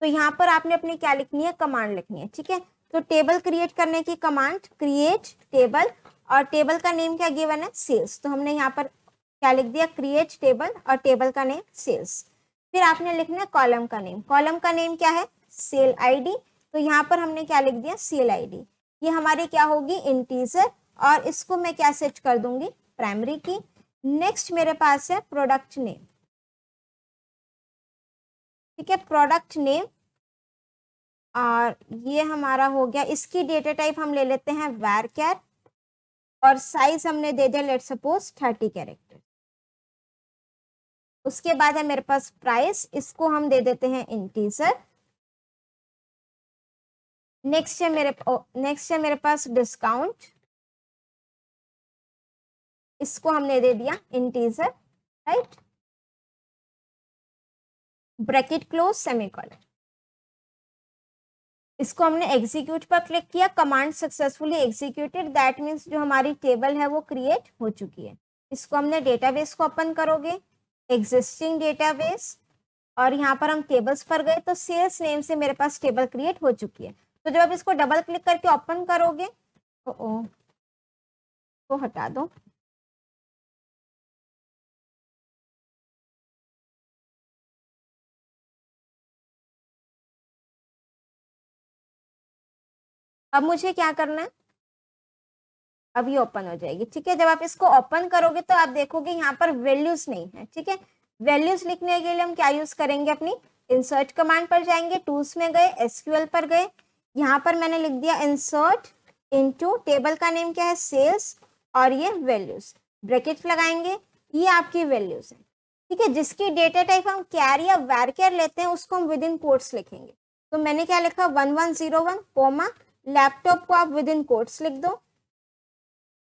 तो यहाँ पर आपने अपनी क्या लिखनी है, कमांड लिखनी है। ठीक है, तो टेबल क्रिएट करने की कमांड क्रिएट टेबल, और टेबल का नेम क्या गिवन है, सेल्स। तो हमने यहाँ पर क्या लिख दिया, क्रिएट टेबल और टेबल का नेम सेल्स। फिर आपने लिखना है कॉलम का नेम। कॉलम का नेम क्या है, सेल आईडी। तो यहाँ पर हमने क्या लिख दिया, सेल आईडी। ये हमारी क्या होगी, इंटीजर, और इसको मैं क्या सेट कर दूंगी, प्राइमरी की। नेक्स्ट मेरे पास है प्रोडक्ट नेम। ठीक है, प्रोडक्ट नेम, और ये हमारा हो गया। इसकी डेटा टाइप हम ले लेते हैं varchar, और साइज हमने दे दिया लेट्स सपोज 30 कैरेक्टर। उसके बाद है मेरे पास प्राइस, इसको हम दे देते हैं इंटीजर। नेक्स्ट है मेरे पास डिस्काउंट, इसको हमने दे दिया integer, right. Bracket close semicolon, इसको हमने एग्जीक्यूट पर क्लिक किया, command successfully executed, that means जो हमारी टेबल है वो क्रिएट हो चुकी है। इसको हमने डेटाबेस को ओपन करोगे, एग्जिस्टिंग डेटाबेस, और यहाँ पर हम टेबल्स पर गए तो सेल्स नेम से मेरे पास टेबल क्रिएट हो चुकी है। तो जब आप इसको डबल क्लिक करके ओपन करोगे तो हटा दो, अब मुझे क्या करना है, अब ये ओपन हो जाएगी। ठीक है, जब आप इसको ओपन करोगे तो आप देखोगे यहाँ पर वैल्यूज नहीं है। ठीक है, वैल्यूज लिखने के लिए हम क्या यूज करेंगे, अपनी इंसर्ट कमांड पर जाएंगे, टूल्स में गए, एसक्यूएल पर गए, यहाँ पर मैंने लिख दिया इंसर्ट इनटू, टेबल का नेम क्या है, सेल्स, और ये वैल्यूज, ब्रैकेट लगाएंगे, ये आपकी वैल्यूज है। ठीक है, जिसकी डेटा टाइप हम कैर या varchar लेते हैं उसको हम विद इन कोट्स लिखेंगे। तो मैंने क्या लिखा, 1101 कोमा, लैपटॉप को आप विद इन कोट्स लिख दो,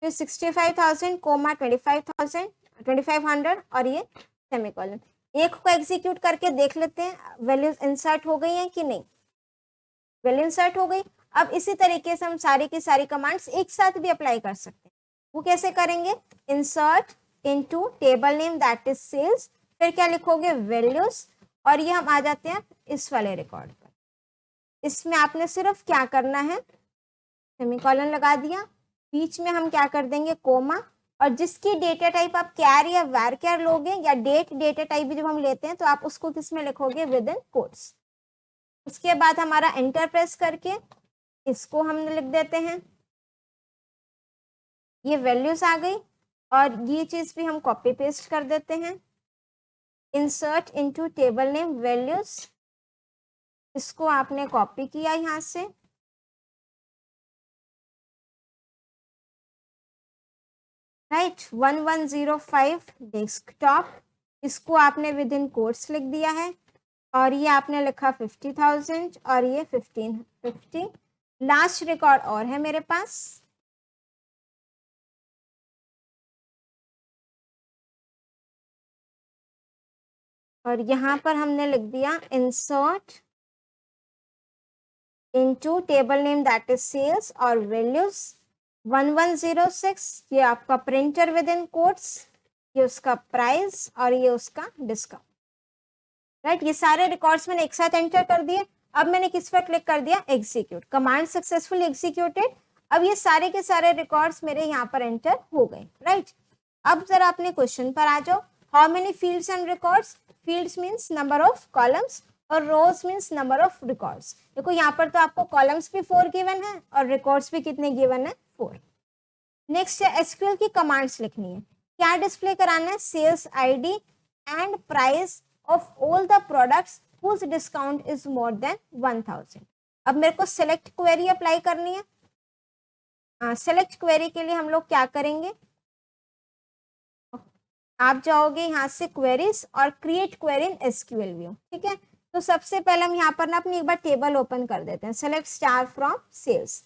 फिर 65,000 कोमा 25,000 2500, और ये सेमीकोलन। एक को एग्जीक्यूट करके देख लेते हैं वैल्यूज इंसर्ट हो गई हैं कि नहीं, वैल्यू इंसर्ट हो गई। अब इसी तरीके से हम सारी की सारी कमांड्स एक साथ भी अप्लाई कर सकते हैं। वो कैसे करेंगे, insert into table name that is sales, फिर क्या लिखोगे, वैल्यूज, और ये हम आ जाते हैं इस वाले रिकॉर्ड पर। इसमें आपने सिर्फ क्या करना है, सेमीकोलन लगा दिया, बीच में हम क्या कर देंगे, कोमा, और जिसकी डेटा टाइप आप कैर या varchar लोगे, या डेट डेटा टाइप भी जब हम लेते हैं तो आप उसको किस में लिखोगे, विद इन कोट्स। उसके बाद हमारा एंटर प्रेस करके इसको हम लिख देते हैं, ये वैल्यूज आ गई, और ये चीज भी हम कॉपी पेस्ट कर देते हैं, insert into table name values, इसको आपने कॉपी किया यहाँ से, राइट, 1105 डेस्कटॉप, इसको आपने विद इन कोट्स लिख दिया है, और ये आपने लिखा 50,000, और ये 1550। लास्ट रिकॉर्ड और है मेरे पास, और यहाँ पर हमने लिख दिया insert into table name that is sales और वैल्यूज 1106, ये आपका प्रिंटर विद इन कोट्स, ये उसका प्राइस, और ये उसका डिस्काउंट, राइट। ये सारे रिकॉर्ड्स मैंने एक साथ एंटर कर दिए। अब मैंने किस पर क्लिक कर दिया, एग्जीक्यूट, कमांड सक्सेसफुली एग्जीक्यूटेड। अब ये सारे के सारे रिकॉर्ड्स मेरे यहाँ पर एंटर हो गए, राइट। अब जरा अपने क्वेश्चन पर आ जाओ, how many fields and records, fields means number of columns, और रोज मीन्स नंबर ऑफ रिकॉर्ड्स। देखो यहाँ पर तो आपको कॉलम्स भी 4 गिवन है और रिकॉर्ड्स भी कितने गिवन है, 4। नेक्स्ट है एसक्यूएल की कमांड्स लिखनी है, क्या डिस्प्ले कराना है, sales ID and price of all the products whose discount is more than 1000। अब मेरे को सेलेक्ट क्वेरी अप्लाई करनी है। सेलेक्ट क्वेरी के लिए हम लोग क्या करेंगे, आप जाओगे यहाँ से क्वेरीज और create query in SQL view. ठीक है, तो सबसे पहले हम यहाँ पर ना अपनी एक बार टेबल ओपन कर देते हैं, सेलेक्ट स्टार फ्रॉम सेल्स,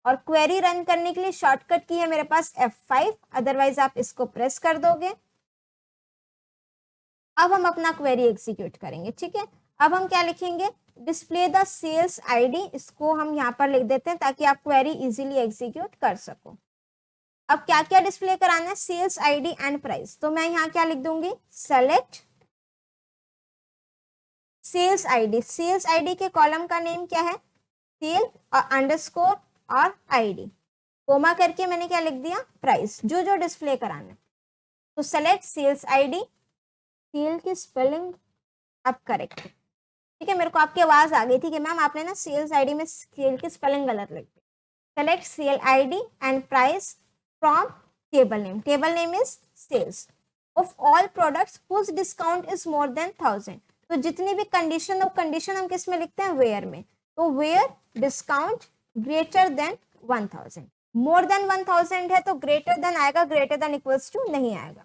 और क्वेरी रन करने के लिए शॉर्टकट की है मेरे पास F5, अदरवाइज आप इसको प्रेस कर दोगे। अब हम अपना क्वेरी एग्जीक्यूट करेंगे। ठीक है, अब हम क्या लिखेंगे, डिस्प्ले द सेल्स आईडी, इसको हम यहाँ पर लिख देते हैं ताकि आप क्वेरी इजीली एग्जीक्यूट कर सको। अब क्या क्या डिस्प्ले कराना है, सेल्स आईडी एंड प्राइस। तो मैं यहाँ क्या लिख दूंगी, select sales ID. Sales ID के कॉलम का नेम क्या है, सेल और अंडरस्कोर और आईडी, कोमा करके मैंने क्या लिख दिया, प्राइस, जो जो डिस्प्ले कराना है। तो सेलेक्ट सेल्स आईडी, सेल की स्पेलिंग अब करेक्ट, ठीक है। मेरे को आपकी आवाज आ गई थी कि मैम आपने ना सेल्स आईडी में सेल की स्पेलिंग गलत लिख दी। Select sale ID and price from table name, table name is sales of all products whose discount is more than 1000। तो जितनी भी कंडीशन, और कंडीशन हम किस में लिखते हैं, वेयर में। तो where discount greater than 1000, more than 1000 है तो ग्रेटर देन आएगा, ग्रेटर देन इक्वल्स टू नहीं आएगा।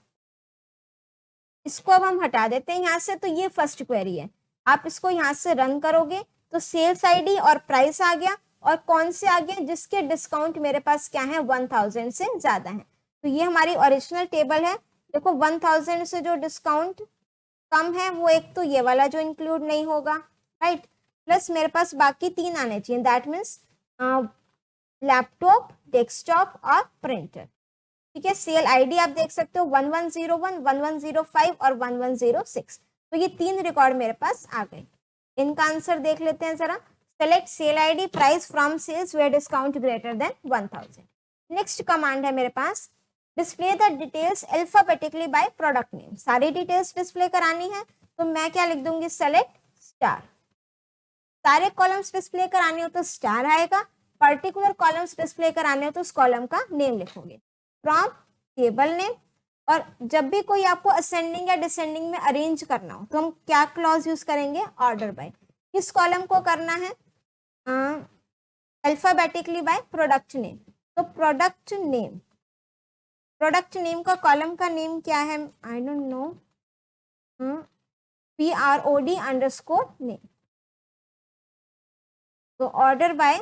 इसको अब हम हटा देते हैं यहाँ से। तो ये फर्स्ट क्वेरी है, आप इसको यहाँ से रन करोगे तो सेल्स आईडी और प्राइस आ गया, और कौन से आ गया, जिसके डिस्काउंट मेरे पास क्या है, 1000 से ज्यादा है। तो ये हमारी ओरिजिनल टेबल है। देखो 1000 से जो डिस्काउंट कम है वो एक तो ये वाला जो इंक्लूड नहीं होगा, राइट, प्लस मेरे पास बाकी 3 आने चाहिए, दैट मीन्स लैपटॉप, डेस्कटॉप और प्रिंटर, ठीक है। सेल आईडी आप देख सकते हो 1101, 1105 और 1106। तो ये 3 रिकॉर्ड मेरे पास आ गए। इनका आंसर देख लेते हैं जरा। Select sale ID price from sales where discount greater than 1000। Next command है मेरे पास, display the details alphabetically by product name. सारी डिटेल्स डिस्प्ले करानी है तो मैं क्या लिख दूंगी, सेलेक्ट स्टार। सारे कॉलम्स डिस्प्ले कराने हो तो स्टार आएगा, पर्टिकुलर कॉलम्स डिस्प्ले कराने हो तो उस कॉलम का नेम लिखोगे फ्रॉम टेबल नेम। और जब भी कोई आपको असेंडिंग या डिसेंडिंग में अरेंज करना हो तो हम क्या क्लॉज यूज करेंगे, ऑर्डर बाय। किस कॉलम को करना है, अल्फाबेटिकली बाय प्रोडक्ट नेम। तो प्रोडक्ट नेम, प्रोडक्ट नेम का कॉलम का नेम क्या है, I don't know, PROD _ name. तो order by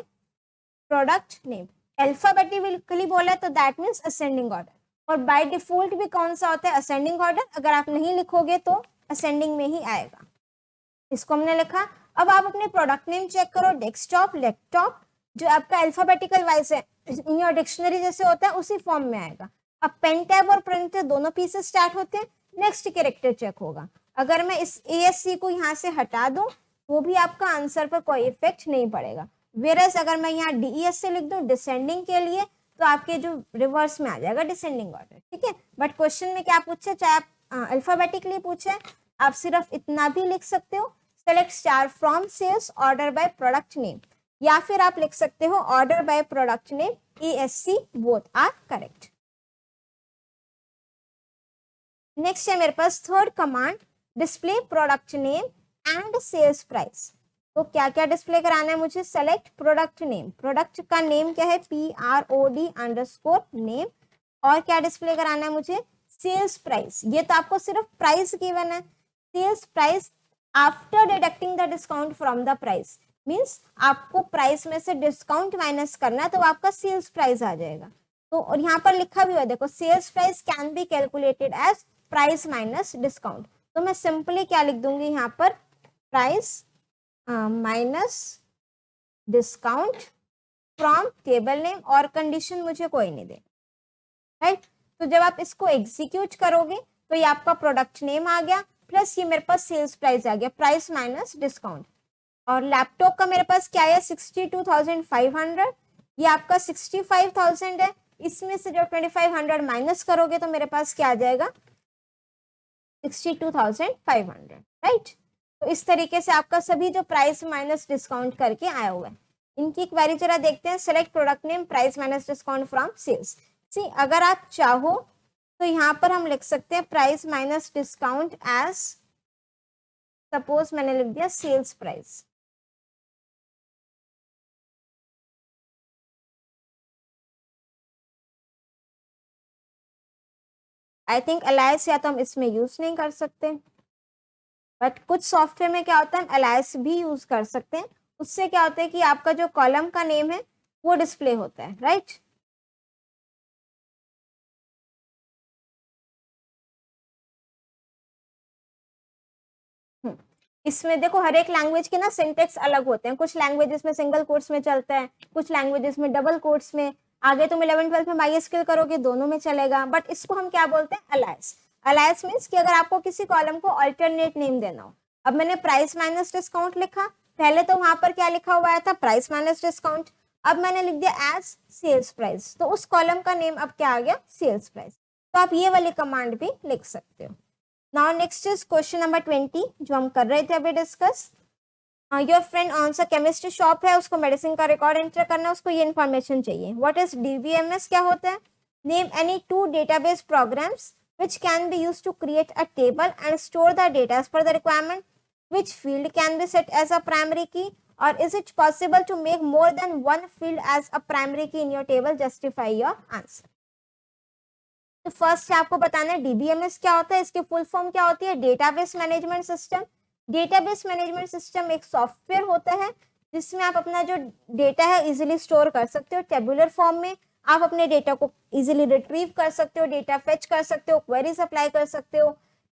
product name, alphabetically बोला है तो दैट मीन्स असेंडिंग ऑर्डर, और बाय डिफॉल्ट भी कौन सा होता है, असेंडिंग ऑर्डर। अगर आप नहीं लिखोगे तो असेंडिंग में ही आएगा। इसको हमने लिखा। अब आप अपने प्रोडक्ट नेम चेक करो, डेस्कटॉप, लैपटॉप, जो आपका अल्फाबेटिकल वाइज है, इन योर डिक्शनरी जैसे होता है उसी फॉर्म में आएगा। अब पेन टैब और प्रिंटर दोनों पीसेस स्टार्ट होते हैं, नेक्स्ट कैरेक्टर चेक होगा। अगर मैं इस ASC को यहाँ से हटा दूं वो भी आपका आंसर पर कोई इफेक्ट नहीं पड़ेगा। वेरस अगर मैं यहाँ DES से लिख दूं डिसेंडिंग के लिए तो आपके जो रिवर्स में आ जाएगा डिसेंडिंग ऑर्डर, ठीक है। बट क्वेश्चन में क्या पूछे, चाहे आप अल्फाबेटिकली पूछे, आप सिर्फ इतना भी लिख सकते हो, select star from sales order by product name, या फिर आप लिख सकते हो order by product name ASC, both are correct. Next है मेरे पास third command, display product name and sales price. तो क्या क्या डिस्प्ले कराना है मुझे, सेलेक्ट प्रोडक्ट नेम, प्रोडक्ट का नेम क्या है, PROD _ और क्या डिस्प्ले कराना है मुझे, सेल्स प्राइस। ये तो आपको सिर्फ प्राइस गिवन है, sales price after deducting the discount from the price, means आपको प्राइस में से डिस्काउंट माइनस करना है तो आपका सेल्स प्राइस आ जाएगा। तो और यहाँ पर लिखा भी हुआ है देखो, sales price can be calculated as price minus discount. तो मैं सिंपली क्या लिख दूंगी यहाँ पर, price minus discount from table name, और कंडीशन मुझे कोई नहीं दे, राइट। तो जब आप इसको एग्जीक्यूट करोगे तो ये आपका प्रोडक्ट नेम आ गया, प्लस ये मेरे पास सेल्स प्राइस आ गया, प्राइस माइनस डिस्काउंट। और लैपटॉप का मेरे पास क्या है, 62,500, ये आपका 65,000 है। इसमें से जब 2500 माइनस करोगे तो मेरे पास क्या आ जाएगा, 62,500, राइट। तो इस तरीके से आपका सभी जो प्राइस माइनस डिस्काउंट करके आया हुआ है। इनकी क्वेरी जरा देखते हैं, select product name price minus discount from sales. See अगर आप चाहो तो यहाँ पर हम लिख सकते हैं price minus discount as, suppose मैंने लिख दिया sales price. I think alias या तो हम इसमें यूज नहीं कर सकते, बट कुछ सॉफ्टवेयर में क्या होता है, हम अलायस भी यूज कर सकते हैं। उससे क्या होता है कि आपका जो कॉलम का नेम है वो डिस्प्ले होता है, राइट। इसमें देखो हर एक लैंग्वेज के ना सिंटेक्स अलग होते हैं, कुछ लैंग्वेजेस में सिंगल कोट्स में चलता है, कुछ लैंग्वेजेस में डबल कोट्स में। आगे तुम 11th-12th में MySQL करोगे, दोनों में चलेगा, बट इसको हम क्या बोलते हैं, अलायस। अलायस मीन्स कि अगर आपको किसी कॉलम को अल्टरनेट नेम देना हो, अब मैंने प्राइस माइनस डिस्काउंट लिखा, पहले तो वहां पर क्या लिखा हुआ था, प्राइस माइनस डिस्काउंट, अब मैंने लिख दिया एज सेल्स प्राइस, तो उस कॉलम का नेम अब क्या आ गया, सेल्स प्राइस। तो आप ये वाली कमांड भी लिख सकते हो। Now next is question number 20 जो हम कर रहे थे अभी discuss. Your friend owns a chemistry shop है, उसको मेडिसिन का रिकॉर्ड एंटर करना है, उसको ये इन्फॉर्मेशन चाहिए। व्हाट इज डीबीएमएस, क्या होता है, name any 2 database programs which can be used to create a table and store the data as per the requirement. Which field can be set as a primary key, or is it possible to make more than one field as a primary key in your table? Justify your answer. तो first आपको बताना है DBMS क्या होता है, इसकी full form क्या होती है, database management system. Database management system एक सॉफ्टवेयर होता है जिसमें आप अपना जो डेटा है इजीली स्टोर कर सकते हो टेबुलर फॉर्म में। आप अपने डेटा को इजीली रिट्रीव कर सकते हो, डेटा फेच कर सकते हो, क्वेरीज अप्लाई कर सकते हो,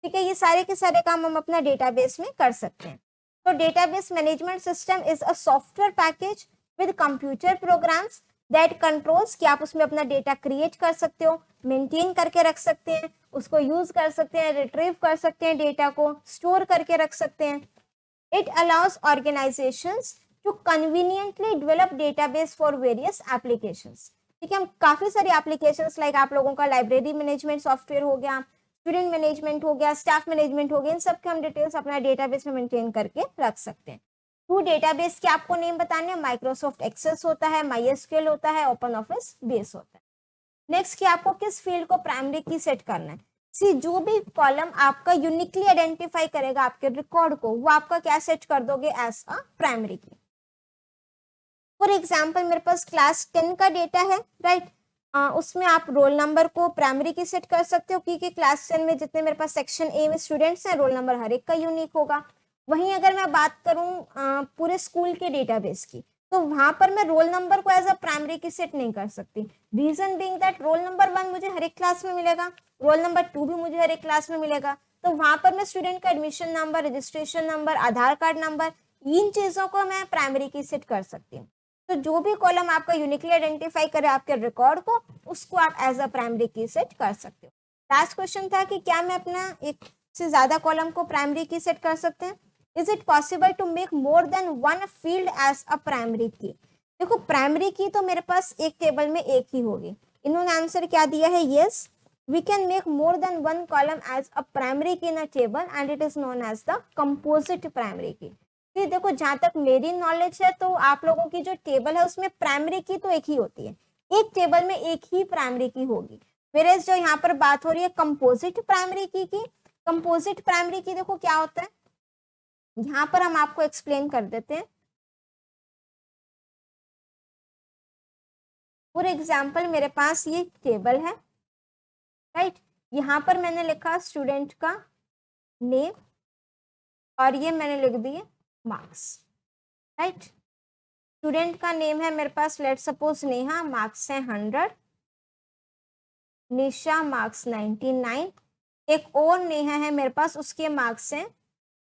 ठीक है। ये सारे के सारे काम हम अपना डेटाबेस में कर सकते हैं। तो database management system is a software package with computer programs that controls कि आप उसमें अपना डेटा क्रिएट कर सकते हो, मेंटेन करके रख सकते हैं, उसको यूज कर सकते हैं, रिट्रीव कर सकते हैं, डेटा को स्टोर करके रख सकते हैं। It allows organisations to conveniently develop database for various applications, ठीक है। हम काफी सारी एप्लीकेशंस लाइक आप लोगों का लाइब्रेरी मैनेजमेंट सॉफ्टवेयर हो गया, स्टूडेंट मैनेजमेंट हो गया, स्टाफ मैनेजमेंट हो गया, इन सब के हम डिटेल्स अपना डेटाबेस में मेंटेन करके रख सकते हैं। 2 डेटाबेस के आपको नेम बताने हैं, माइक्रोसॉफ्ट एक्सेस होता है, MySQL होता है, ओपन ऑफिस बेस होता है। नेक्स्ट कि आपको किस फील्ड को प्राइमरी की सेट करना है। सी जो भी कॉलम आपका यूनिकली आइडेंटिफाई करेगा आपके रिकॉर्ड को, वो आपका क्या सेट कर दोगे एज अ प्राइमरी की। फॉर एग्जाम्पल मेरे पास क्लास 10 का डेटा है, राइट, उसमें आप रोल नंबर को प्राइमरी की सेट कर सकते हो क्योंकि क्लास 10 में जितने मेरे पास सेक्शन ए में स्टूडेंट्स हैं, रोल नंबर हर एक का यूनिक होगा। वहीं अगर मैं बात करूं पूरे स्कूल के डेटाबेस की, तो वहां पर मैं रोल नंबर को as a primary key set नहीं कर सकती। Reason being that roll number 1 मुझे हर एक क्लास में मिलेगा, रोल नंबर 2 भी मुझे हर एक क्लास में मिलेगा, तो वहां पर मैं स्टूडेंट का एडमिशन नंबर, रजिस्ट्रेशन नंबर, आधार कार्ड नंबर, इन चीजों को मैं प्राइमरी की सेट कर सकती हूँ। तो जो भी कॉलम आपका यूनिकली आइडेंटिफाई करे आपके रिकॉर्ड को, उसको आप as a primary key set कर सकते हो। लास्ट क्वेश्चन था कि क्या मैं अपना एक से ज्यादा कॉलम को प्राइमरी की सेट कर सकते हैं। Is it possible to make more than one field as a primary key. देखो प्राइमरी की तो मेरे पास एक टेबल में एक ही होगी, इन्होंने आंसर क्या दिया है, yes we can make more than one column as a primary key in a table and it is known as the composite primary key. फिर देखो जहां तक मेरी नॉलेज है तो आप लोगों की जो टेबल है उसमें प्राइमरी की तो एक ही होती है, एक टेबल में एक ही प्राइमरी की होगी। वेयरएज जो यहाँ पर बात हो रही है कंपोजिट प्राइमरी की, कंपोजिट प्राइमरी की देखो क्या होता है, यहाँ पर हम आपको एक्सप्लेन कर देते हैं। फॉर एग्जाम्पल मेरे पास ये टेबल है, राइट, यहाँ पर मैंने लिखा स्टूडेंट का नेम और ये मैंने लिख दिए मार्क्स, राइट। स्टूडेंट का नेम है मेरे पास, लेट सपोज नेहा, मार्क्स है 100, निशा मार्क्स 99, एक और नेहा है मेरे पास, उसके मार्क्स हैं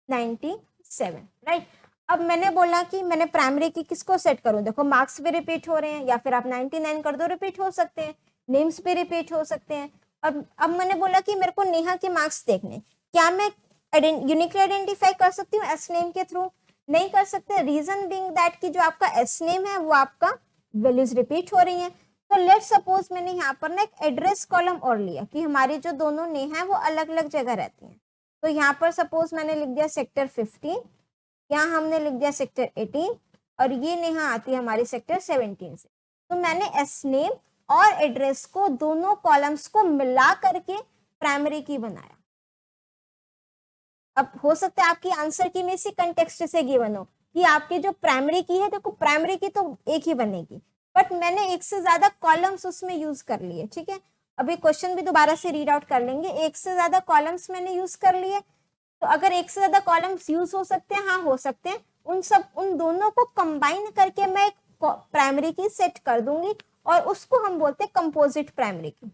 97, राइट। अब मैंने बोला कि मैंने प्राइमरी की किसको सेट करूं, देखो मार्क्स भी रिपीट हो रहे हैं, या फिर आप 99 कर दो, रिपीट हो सकते हैं, नेम्स भी रिपीट हो सकते हैं। और अब मैंने बोला कि मेरे को नेहा के मार्क्स देखने, क्या मैं यूनिकली आइडेंटिफाई कर सकती हूँ एस नेम के थ्रू, नहीं कर सकते। रीजन बीइंग दैट कि जो आपका एस नेम है वो आपका वैल्यूज रिपीट हो रही हैं। तो लेट सपोज मैंने यहाँ पर ना एक एड्रेस कॉलम और लिया कि हमारी जो दोनों नेहा है वो अलग अलग जगह रहती हैं। तो यहाँ पर सपोज मैंने लिख दिया सेक्टर 15, यहाँ हमने लिख दिया सेक्टर 18, और ये नेहा आती है हमारी सेक्टर 17 से। तो मैंने एस नेम और एड्रेस को दोनों कॉलम्स को मिला करके प्राइमरी की बनाया। अब हो सकता है आपकी आंसर की में इसी कंटेक्स्ट से गिवन हो कि आपकी जो प्राइमरी की है, देखो प्राइमरी की तो एक ही बनेगी, बट मैंने एक से ज्यादा कॉलम्स उसमें यूज कर लिए, ठीक है। अभी क्वेश्चन भी दोबारा से रीड आउट कर लेंगे, एक से ज्यादा कॉलम्स मैंने यूज कर लिए। तो अगर एक से ज्यादा कॉलम्स यूज हो सकते हैं, हाँ हो सकते हैं, उन दोनों को कंबाइन करके मैं एक प्राइमरी की सेट कर दूंगी और उसको हम बोलते हैं कंपोजिट प्राइमरी की,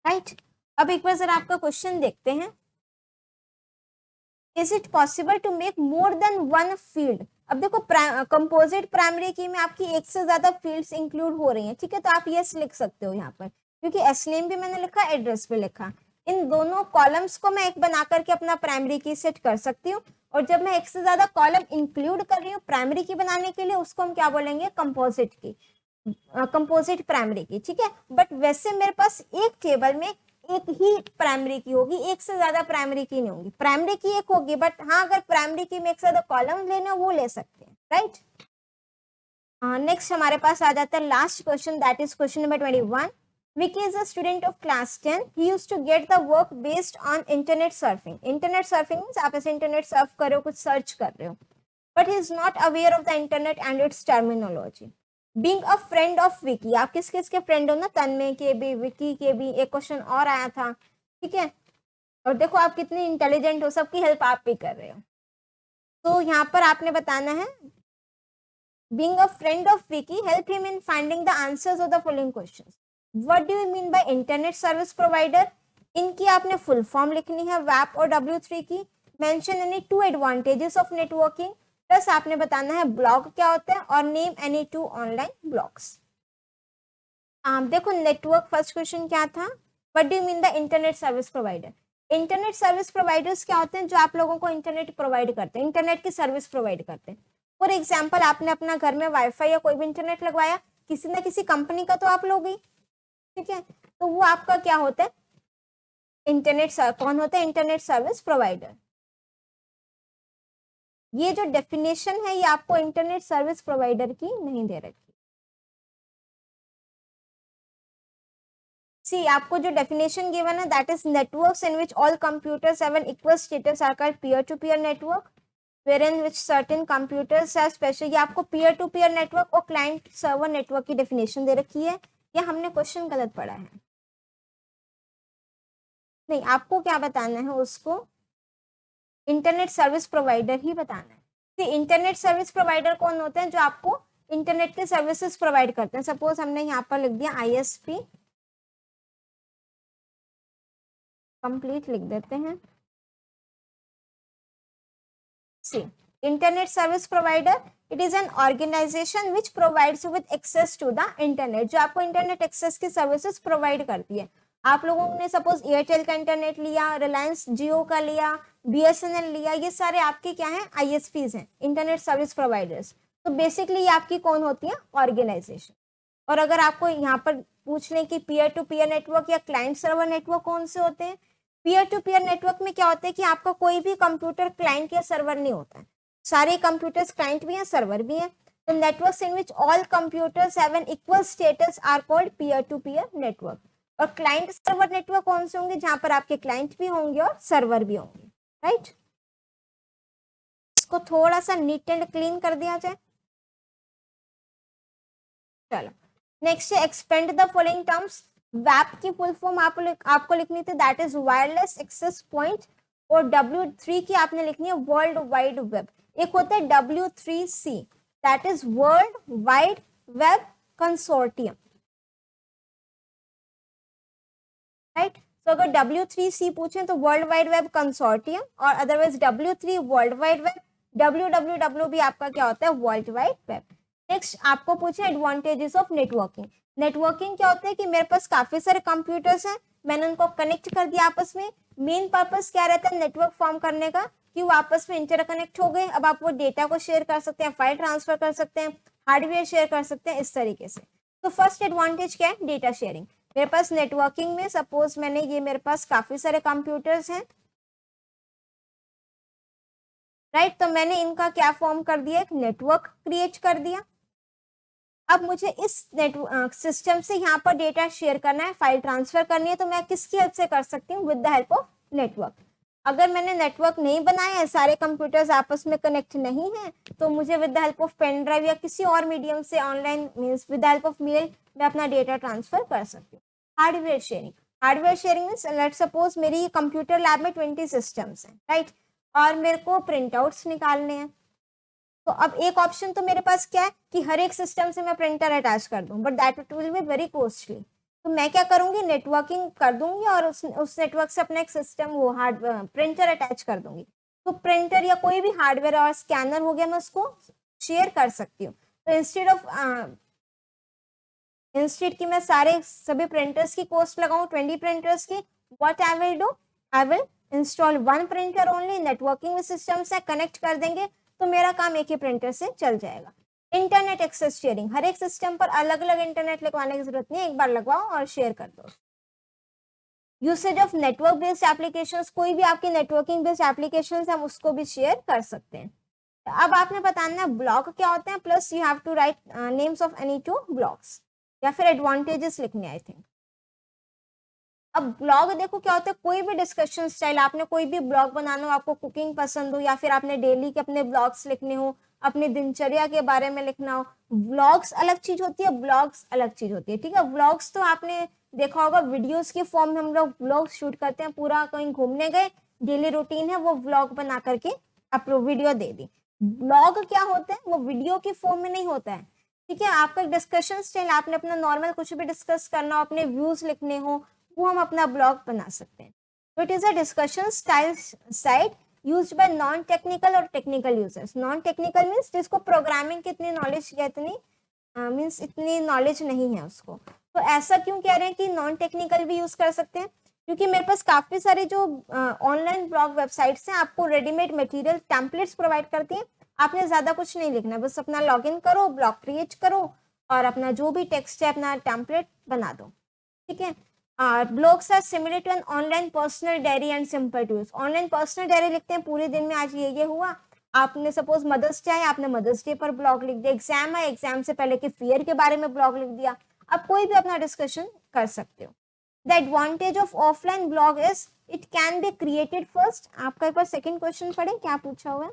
राइट। अब एक बार जरा आपका क्वेश्चन देखते हैं। Is it possible to make more than one field अब देखो कंपोजिट प्राइमरी की में आपकी एक से ज्यादा फील्ड्स इंक्लूड हो रही हैं, ठीक है, तो आप यस लिख सकते हो यहाँ पर, क्योंकि एस नेम भी मैंने लिखा, एड्रेस भी लिखा। इन दोनों कॉलम्स को मैं एक बना करके अपना प्राइमरी की सेट कर सकती हूँ, और जब मैं एक से ज्यादा कॉलम इंक्लूड कर रही हूँ प्राइमरी की बनाने के लिए, उसको हम क्या बोलेंगे, कंपोजिट की, कंपोजिट प्राइमरी की, ठीक है। बट वैसे मेरे पास एक टेबल में एक ही प्राइमरी की होगी, एक से ज्यादा प्राइमरी की नहीं होगी। प्राइमरी की एक होगी, बट हाँ अगर प्राइमरी की में एक से ज्यादा कॉलम लेने वो ले सकते हैं, राइट। नेक्स्ट हमारे पास आ जाता है last question, that is question number 21। Vicky is a student of class 10. He used to get the work based on internet surfing. Internet surfing means आप ऐसे internet surf कर रहे हो, कुछ search कर रहे हो, but he is not aware of the internet and its terminology. Being a friend of Vicky, आप किस किस के फ्रेंड हो ना, तन्मय के भी, विकी के भी। एक क्वेश्चन और आया था, ठीक है, और देखो आप कितनी इंटेलिजेंट हो, सबकी हेल्प आप भी कर रहे हो। तो यहाँ पर आपने बताना है, being a friend of Vicky, help him in finding the answers of the following questions. What do you mean by internet service provider? इनकी आपने फुल फॉर्म लिखनी है, वैप और W3 की। Mention any 2 advantages of networking, plus आपने बताना है blog क्या होता है, और नेम एनी 2 ऑनलाइन ब्लॉग्स। देखो नेटवर्क, फर्स्ट क्वेश्चन क्या था, what do you mean the internet service provider. Internet service providers क्या होते हैं, जो आप लोगों को इंटरनेट प्रोवाइड करते हैं, इंटरनेट की सर्विस प्रोवाइड करते हैं। फॉर एग्जाम्पल आपने अपना घर में वाईफाई या कोई भी इंटरनेट लगवाया, किसी ना किसी कंपनी का तो आप लोग ही, ठीक है, तो वो आपका क्या होता है, इंटरनेट, कौन होता है, इंटरनेट सर्विस प्रोवाइडर। ये जो डेफिनेशन है ये आपको इंटरनेट सर्विस प्रोवाइडर की नहीं दे रखी। सी आपको जो डेफिनेशन गिवन है, that is networks in which all computers have an equal status are called peer to peer network, wherein which certain computers have special। ये आपको पीयर टू पीयर नेटवर्क और client server network की definition दे रखी है, या हमने question गलत पढ़ा है। नहीं, आपको क्या बताना है, उसको इंटरनेट सर्विस प्रोवाइडर ही बताना है। इंटरनेट सर्विस प्रोवाइडर कौन होते हैं, जो आपको इंटरनेट के सर्विसेज प्रोवाइड करते हैं। सपोज हमने यहाँ पर लिख दिया ISP, कंप्लीट लिख देते हैं। See internet service provider, it is an organization which provides with access to the internet, जो आपको इंटरनेट एक्सेस की सर्विसेज प्रोवाइड करती है। आप लोगों ने सपोज एयरटेल का इंटरनेट लिया, रिलायंस जियो का लिया, BSNL लिया, ये सारे आपके क्या हैं, ISPs हैं, इंटरनेट सर्विस प्रोवाइडर्स। तो बेसिकली ये आपकी कौन होती है, ऑर्गेनाइजेशन। और अगर आपको यहाँ पर पूछ लें कि पीयर टू पीयर नेटवर्क या क्लाइंट सर्वर नेटवर्क कौन से होते हैं, पीयर टू पीयर नेटवर्क में क्या होता है कि आपका कोई भी कंप्यूटर क्लाइंट या सर्वर नहीं होता है, सारे कंप्यूटर्स क्लाइंट भी हैं, सर्वर भी हैं। तो networks in which all computers have an equal status are called peer to peer network. और क्लाइंट सर्वर नेटवर्क कौन से होंगे, जहां पर आपके क्लाइंट भी होंगे और सर्वर भी होंगे, राइट। इसको थोड़ा सा नीट एंड क्लीन कर दिया जाए। चलो नेक्स्ट है एक्सपेंड द फॉलोइंग टर्म्स। वैप की फुल फॉर्म आपको लिखनी थी, that is wireless access point, और W3 की आपने लिखनी है वर्ल्ड वाइड वेब। एक होता है W3C, that is world wide web consortium, right. तो अगर W3C पूछे तो वर्ल्ड वाइड वेब कंसोर्टियम, और otherwise W3 world wide web, WWW भी आपका क्या होता है, वर्ल्ड वाइड वेब। नेक्स्ट आपको पूछे एडवांटेजेस ऑफ नेटवर्किंग। नेटवर्किंग क्या होता है कि मेरे पास काफी सारे कंप्यूटर्स हैं, मैंने उनको कनेक्ट कर दिया आपस में। मेन पर्पस क्या रहता है नेटवर्क फॉर्म करने का, कि वो आपस में इंटरकनेक्ट हो गए। अब आप वो डेटा को शेयर कर सकते हैं, फाइल ट्रांसफर कर सकते हैं, हार्डवेयर शेयर कर सकते हैं, इस तरीके से। तो फर्स्ट एडवांटेज क्या है, डेटा शेयरिंग। मेरे पास नेटवर्किंग में सपोज मैंने ये मेरे पास काफी सारे कंप्यूटर्स हैं, राइट। तो मैंने इनका क्या फॉर्म कर दिया, एक नेटवर्क क्रिएट कर दिया। अब मुझे इस नेटवर्क सिस्टम से यहाँ पर डेटा शेयर करना है, फाइल ट्रांसफर करनी है, तो मैं किसकी हेल्प से कर सकती हूँ, with the help of network. अगर मैंने नेटवर्क नहीं बनाया है, सारे कंप्यूटर्स आपस में कनेक्ट नहीं है, तो मुझे with the help of pen drive या किसी और मीडियम से online means with the help of mail मैं अपना डेटा ट्रांसफर कर सकती हूँ। Hardware sharing, hardware sharing means let suppose मेरी कंप्यूटर लैब में 20 सिस्टम्स हैं, राइट, और मेरे को प्रिंट आउट्स निकालने हैं। तो अब एक ऑप्शन तो मेरे पास क्या है कि हर एक सिस्टम से मैं प्रिंटर अटैच कर दूं, but that will be very costly. तो मैं क्या करूंगी, नेटवर्किंग कर दूंगी और उस नेटवर्क से अपना एक सिस्टम वो प्रिंटर अटैच कर दूंगी। तो प्रिंटर या कोई भी हार्डवेयर और स्कैनर हो गया, मैं उसको शेयर कर सकती हूँ। तो इंस्टेड की मैं सभी प्रिंटर्स की कॉस्ट लगाऊं 20 प्रिंटर्स की, what I will do, I will install one printer only. Networking system से कनेक्ट कर देंगे तो मेरा काम एक ही प्रिंटर से चल जाएगा। इंटरनेट एक्सेस शेयरिंग, हर एक सिस्टम पर अलग अलग इंटरनेट लगवाने की जरूरत नहीं है, एक बार लगवाओ और शेयर कर दो। Usage of network based applications, कोई भी आपकी नेटवर्किंग बेस्ड एप्लीकेशंस हम उसको भी शेयर कर सकते हैं। अब आपने बताना है ब्लॉग क्या होते हैं, plus you have to write names of any two blogs, या फिर एडवांटेजेस लिखने आई थिंक। अब ब्लॉग देखो क्या होता है, कोई भी डिस्कशन स्टाइल, आपने कोई भी ब्लॉग बनाना हो, आपको कुकिंग पसंद हो या फिर आपने डेली के अपने ब्लॉग्स लिखने हो, अपनी दिनचर्या के बारे में लिखना हो, व्लॉग्स अलग चीज होती है, ब्लॉग्स अलग चीज होती है। ठीक है, व्लॉग्स तो आपने देखा होगा वीडियोस के फॉर्म में हम लोग व्लॉग शूट करते हैं, पूरा कहीं घूमने गए, डेली रूटीन है, वो व्लॉग बना करके अपलोड वीडियो दे दी। ब्लॉग क्या होता है, वो वीडियो के फॉर्म में नहीं होता है। ठीक है, आपका डिस्कशन स्टाइल, आपने अपना नॉर्मल कुछ भी डिस्कस करना हो, अपने व्यूज लिखने हो, वो हम अपना ब्लॉग बना सकते हैं। तो it is a discussion style site used by non technical और technical users. Non technical means जिसको प्रोग्रामिंग की इतनी नॉलेज या इतनी नॉलेज नहीं है उसको। तो ऐसा क्यों कह रहे हैं कि नॉन टेक्निकल भी यूज कर सकते हैं, क्योंकि मेरे पास काफी सारे जो ऑनलाइन ब्लॉग वेबसाइट्स हैं आपको रेडीमेड मटेरियल टेम्पलेट्स प्रोवाइड करती हैं। आपने ज्यादा कुछ नहीं लिखना, बस अपना लॉगिन करो, ब्लॉग क्रिएट करो और अपना जो भी टेक्स्ट है अपना टेम्पलेट बना दो। ठीक है, blogs are similar to an online personal diary and simple to use. Online personal diary लिखते हैं, पूरे दिन में आज ये हुआ। आपने सपोज मदर्स डे है, आपने मदर्स डे पर ब्लॉग लिख दिया। एग्जाम है, एग्जाम से पहले के फियर के बारे में ब्लॉग लिख दिया। आप कोई भी अपना डिस्कशन कर सकते हो। The advantage of offline blog is it can be created first. आपका एक बार सेकंड क्वेश्चन पढ़े, क्या पूछा हुआ है।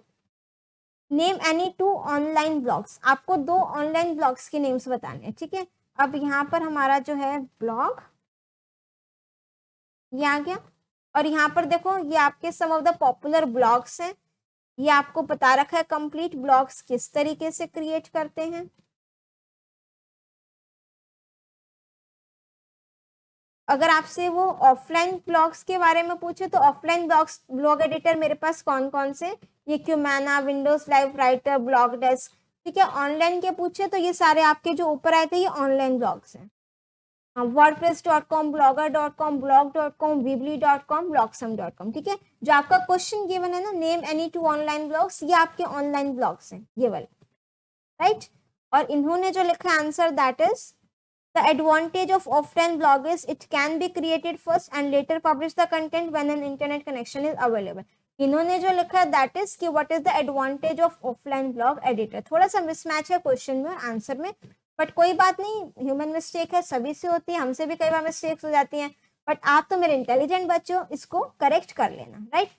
Name any two online blogs, आपको 2 ऑनलाइन ब्लॉग्स के नेम्स बताने हैं। ठीक है, अब यहाँ पर हमारा जो है ब्लॉग ये आ गया, और यहाँ पर देखो ये आपके सम ऑफ द पॉपुलर ब्लॉग्स हैं। ये आपको बता रखा है कंप्लीट ब्लॉग्स किस तरीके से क्रिएट करते हैं। अगर आपसे वो ऑफलाइन ब्लॉग्स के बारे में पूछे तो ऑफलाइन ब्लॉग एडिटर मेरे पास कौन कौन से, ये Qumana, Windows Live Writer, blog desk. ठीक है, ऑनलाइन के पूछे तो ये सारे आपके जो ऊपर आए थे ये ऑनलाइन ब्लॉग्स हैं। wordpress.com, blogger.com, blog.com, weebly.com, blogsum.com। ठीक है, जो आपका क्वेश्चन गिवन है ना, name any two online blogs, ये आपके ऑनलाइन ब्लॉग्स हैं ये वाले, राइट। और इन्होंने जो लिखा answer, that is the advantage of offline blog is it can be created first and later publish the content when an internet connection is available. इन्होंने जो लिखा है दैट इज कि what is the advantage of offline blog editor. थोड़ा सा mismatch है question में और आंसर में, बट कोई बात नहीं, ह्यूमन मिस्टेक है, सभी से होती है, हमसे भी कई बार मिस्टेक्स हो जाती हैं, बट आप तो मेरे इंटेलिजेंट बच्चे हो, इसको करेक्ट कर लेना, राइट।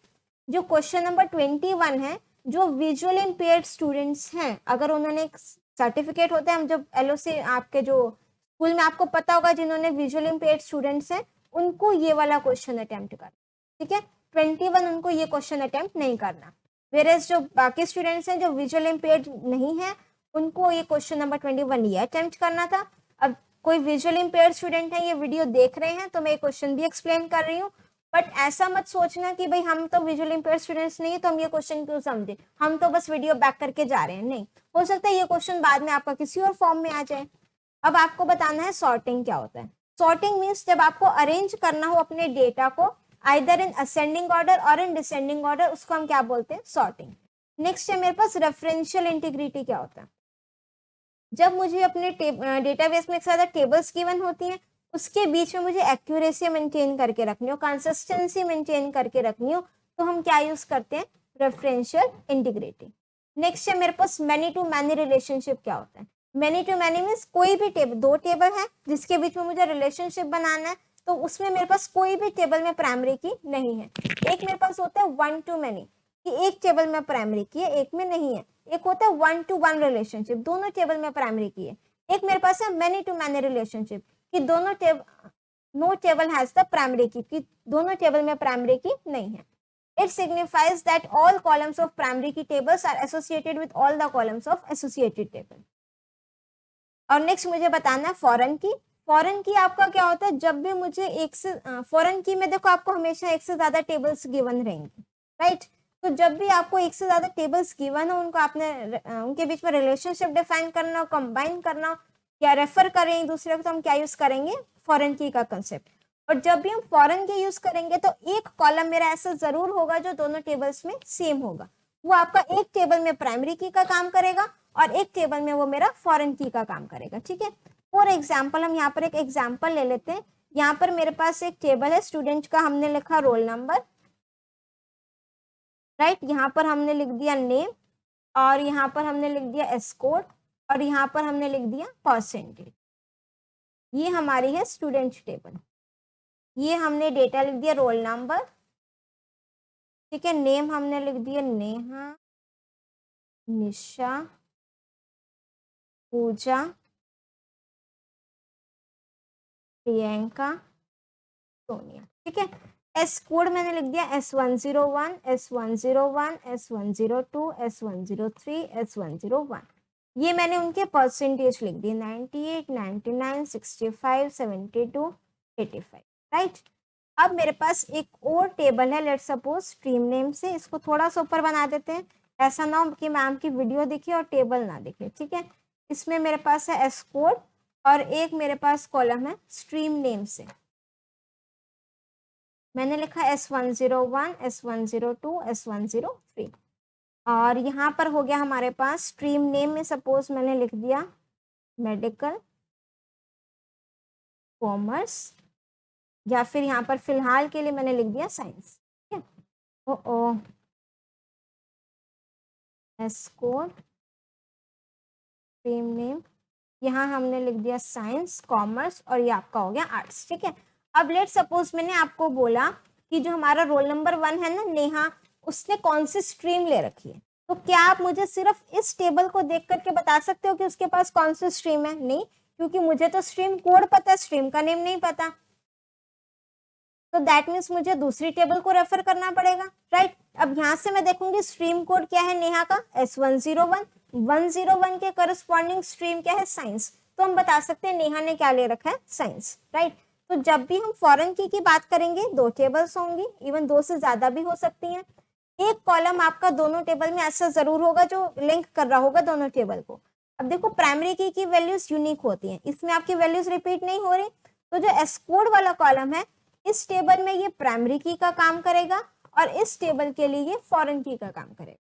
जो क्वेश्चन नंबर 21 है, जो विजुअल इम्पेयर्ड स्टूडेंट्स हैं, अगर उन्होंने सर्टिफिकेट होते हैं, हम जब LOC आपके जो स्कूल में आपको पता होगा, जिन्होंने विजुअल इम्पेयर्ड स्टूडेंट्स हैं उनको ये वाला क्वेश्चन अटेम्प्ट करना। ठीक है, 21 उनको ये क्वेश्चन अटेम्प्ट नहीं करना, वेरेज जो बाकी स्टूडेंट्स हैं जो विजुअल इम्पेयर्ड नहीं है उनको ये क्वेश्चन नंबर 21 ये अटेम्प्ट करना था। अब कोई विजुअल इम्पेयर्ड स्टूडेंट है, ये वीडियो देख रहे हैं, तो मैं क्वेश्चन भी एक्सप्लेन कर रही हूँ, बट ऐसा मत सोचना कि भाई हम तो विजुअल इम्पेयर्ड स्टूडेंट्स नहीं है तो हम ये क्वेश्चन क्यों समझे, हम तो बस वीडियो बैक करके जा रहे हैं। नहीं, हो सकता है ये क्वेश्चन बाद में आपका किसी और फॉर्म में आ जाए। अब आपको बताना है सॉर्टिंग क्या होता है। सॉर्टिंग मीन्स जब आपको अरेंज करना हो अपने डेटा को आइदर इन असेंडिंग ऑर्डर और इन डिसेंडिंग ऑर्डर, उसको हम क्या बोलते हैं, सॉर्टिंग। नेक्स्ट है मेरे पास रेफरेंशियल इंटीग्रिटी क्या होता है। जब मुझे अपने डेटाबेस में एक साथ टेबल्स गिवन होती हैं, उसके बीच में मुझे एक्यूरेसी मेंटेन करके रखनी हो, कंसिस्टेंसी मेंटेन करके रखनी हो, तो हम क्या यूज करते हैं, रेफरेंशियल इंटीग्रिटी। नेक्स्ट है मेरे पास मैनी टू मैनी रिलेशनशिप क्या होता है। मैनी टू मैनी मीन्स कोई भी टेबल, 2 टेबल है जिसके बीच में मुझे रिलेशनशिप बनाना है, तो उसमें मेरे पास कोई भी टेबल में प्राइमरी की नहीं है। एक मेरे पास होता है 1 to many, कि एक टेबल में प्राइमरी की है, एक में नहीं है। एक होता है 1 to 1 रिलेशनशिप, दोनों टेबल में प्राइमरी की है। एक मेरे पास है मैनी टू मैनी रिलेशनशिप, कि दोनों no table has the primary key, कि दोनों टेबल में प्राइमरी की नहीं है। It signifies that all columns of primary key tables are associated with all the columns of associated table। और नेक्स्ट मुझे बताना है फॉरेन की। फॉरेन की आपका क्या होता है, जब भी मुझे फॉरेन की में देखो आपको हमेशा एक से ज्यादा टेबल्स गिवन रहेंगे, राइट। तो जब भी आपको एक से ज्यादा टेबल्स गिवन हो, उनको आपने उनके बीच में रिलेशनशिप डिफाइन करना हो, कंबाइन करना हो या रेफर करें एक दूसरे को, तो हम क्या यूज करेंगे, फॉरेन की का कंसेप्ट। और जब भी हम फॉरेन की यूज करेंगे तो एक कॉलम मेरा ऐसा जरूर होगा जो दोनों टेबल्स में सेम होगा। वो आपका एक टेबल में प्राइमरी की का काम करेगा और एक टेबल में वो मेरा फॉरेन की का काम करेगा। ठीक है, फॉर एग्जाम्पल हम यहाँ पर एक एग्जाम्पल ले लेते हैं। यहाँ पर मेरे पास एक टेबल है स्टूडेंट का, हमने लिखा रोल नंबर, राइट। यहाँ पर हमने लिख दिया नेम और यहाँ पर हमने लिख दिया एस्कोर और यहाँ पर हमने लिख दिया परसेंटेज। ये हमारी है स्टूडेंट टेबल। ये हमने डेटा लिख दिया रोल नंबर, ठीक है। नेम हमने लिख दिया नेहा, निशा, पूजा, प्रियंका, सोनिया। ठीक है, एस कोड मैंने लिख दिया S101, S101, S102, S103, S101। ये मैंने उनके परसेंटेज लिख दिए 98, 99, 65, 72, 85, राइट। अब मेरे पास एक और टेबल है, लेट सपोज स्ट्रीम नेम से। इसको थोड़ा सा ऊपर बना देते हैं, ऐसा ना हो कि मैम की वीडियो दिखे और टेबल ना दिखे। ठीक है, इसमें मेरे पास है एस कोड और एक मेरे पास कॉलम है स्ट्रीम नेम से। मैंने लिखा S101, S102, S103 और यहाँ पर हो गया हमारे पास स्ट्रीम नेम में सपोज मैंने लिख दिया मेडिकल, कॉमर्स या फिर यहाँ पर फिलहाल के लिए मैंने लिख दिया साइंस। ठीक है, O S code stream name, यहाँ हमने लिख दिया साइंस, कॉमर्स और ये आपका हो गया आर्ट्स। ठीक है, अब लेट सपोज मैंने आपको बोला कि जो हमारा रोल नंबर 1 है ना नेहा, उसने कौन सी स्ट्रीम ले रखी है। तो क्या आप मुझे सिर्फ इस टेबल को देख करके बता सकते हो कि उसके पास कौन सी स्ट्रीम है? नहीं, क्योंकि मुझे तो स्ट्रीम कोड पता है, स्ट्रीम का नेम नहीं पता। तो दैट मीन्स मुझे दूसरी टेबल को रेफर करना पड़ेगा, राइट। अब यहाँ से मैं देखूंगी स्ट्रीम कोड क्या है नेहा का, S101, 101 के करस्पॉन्डिंग स्ट्रीम क्या है, साइंस। तो हम बता सकते हैं नेहा ने क्या ले रखा है, साइंस, राइट। तो जब भी हम फॉरेन की बात करेंगे, दो टेबल्स होंगी, इवन दो से ज्यादा भी हो सकती हैं। एक कॉलम आपका दोनों टेबल में ऐसा जरूर होगा जो लिंक कर रहा होगा दोनों टेबल को। अब देखो प्राइमरी की वैल्यूज यूनिक होती हैं, इसमें आपकी वैल्यूज रिपीट नहीं हो रही। तो जो एस्कोड वाला कॉलम है, इस टेबल में ये प्राइमरी की का काम करेगा और इस टेबल के लिए ये फॉरेन की का काम करेगा।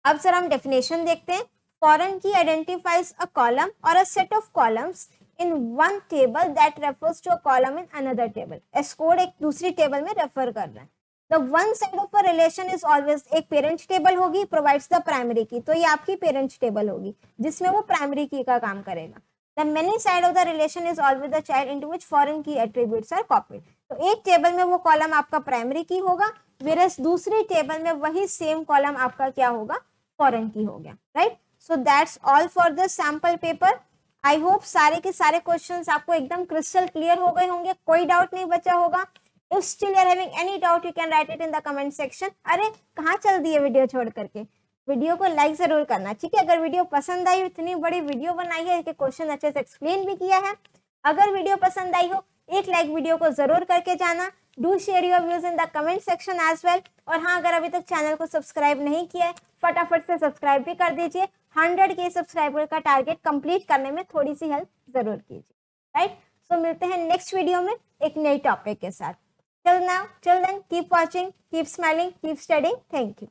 अब सर हम डेफिनेशन देखते हैं। फॉरेन की आइडेंटिफाइज अ कॉलम और a set of columns in one table that refers to a column in another table. एस्कोड एक दूसरी टेबल में रेफर कर रहा है। The one side of a relation is always, एक पेरेंट टेबल होगी प्रोवाइड्स द प्राइमरी की, तो ये आपकी पेरेंट टेबल होगी जिसमें वो प्राइमरी की का काम करेगा। The many side of the relation is always the child into which foreign key attributes are copied. तो एक टेबल में वो कॉलम आपका प्राइमरी की होगा, whereas दूसरी टेबल में वही सेम कॉलम आपका क्या होगा, फॉरेन की हो गया, right. So that's all for the sample paper. I hope सारे के सारे क्वेश्चंस आपको एकदम क्रिस्टल क्लियर हो गए होंगे, कोई डाउट नहीं बचा होगा। If still you are having any doubt, you can write it in the comment section. अरे कहाँ चल दी है वीडियो छोड़ करके, वीडियो को लाइक जरूर करना, ठीक है। अगर वीडियो पसंद आई, इतनी बड़ी वीडियो बनाई है कि क्वेश्चन अच्छे से एक्सप्लेन भी किया है, अगर वीडियो पसंद आई हो एक लाइक वीडियो को जरूर करके जाना। Do share your views in the comment section as well. और हाँ, अगर अभी तक चैनल को सब्सक्राइब नहीं किया है, फटाफट से सब्सक्राइब भी कर दीजिए। 100 के सब्सक्राइबर का टारगेट कंप्लीट करने में थोड़ी सी हेल्प जरूर कीजिए, राइट। सो मिलते हैं नेक्स्ट वीडियो में एक नई टॉपिक के साथ। Till now, till then, keep watching, keep smiling, keep studying. Thank you.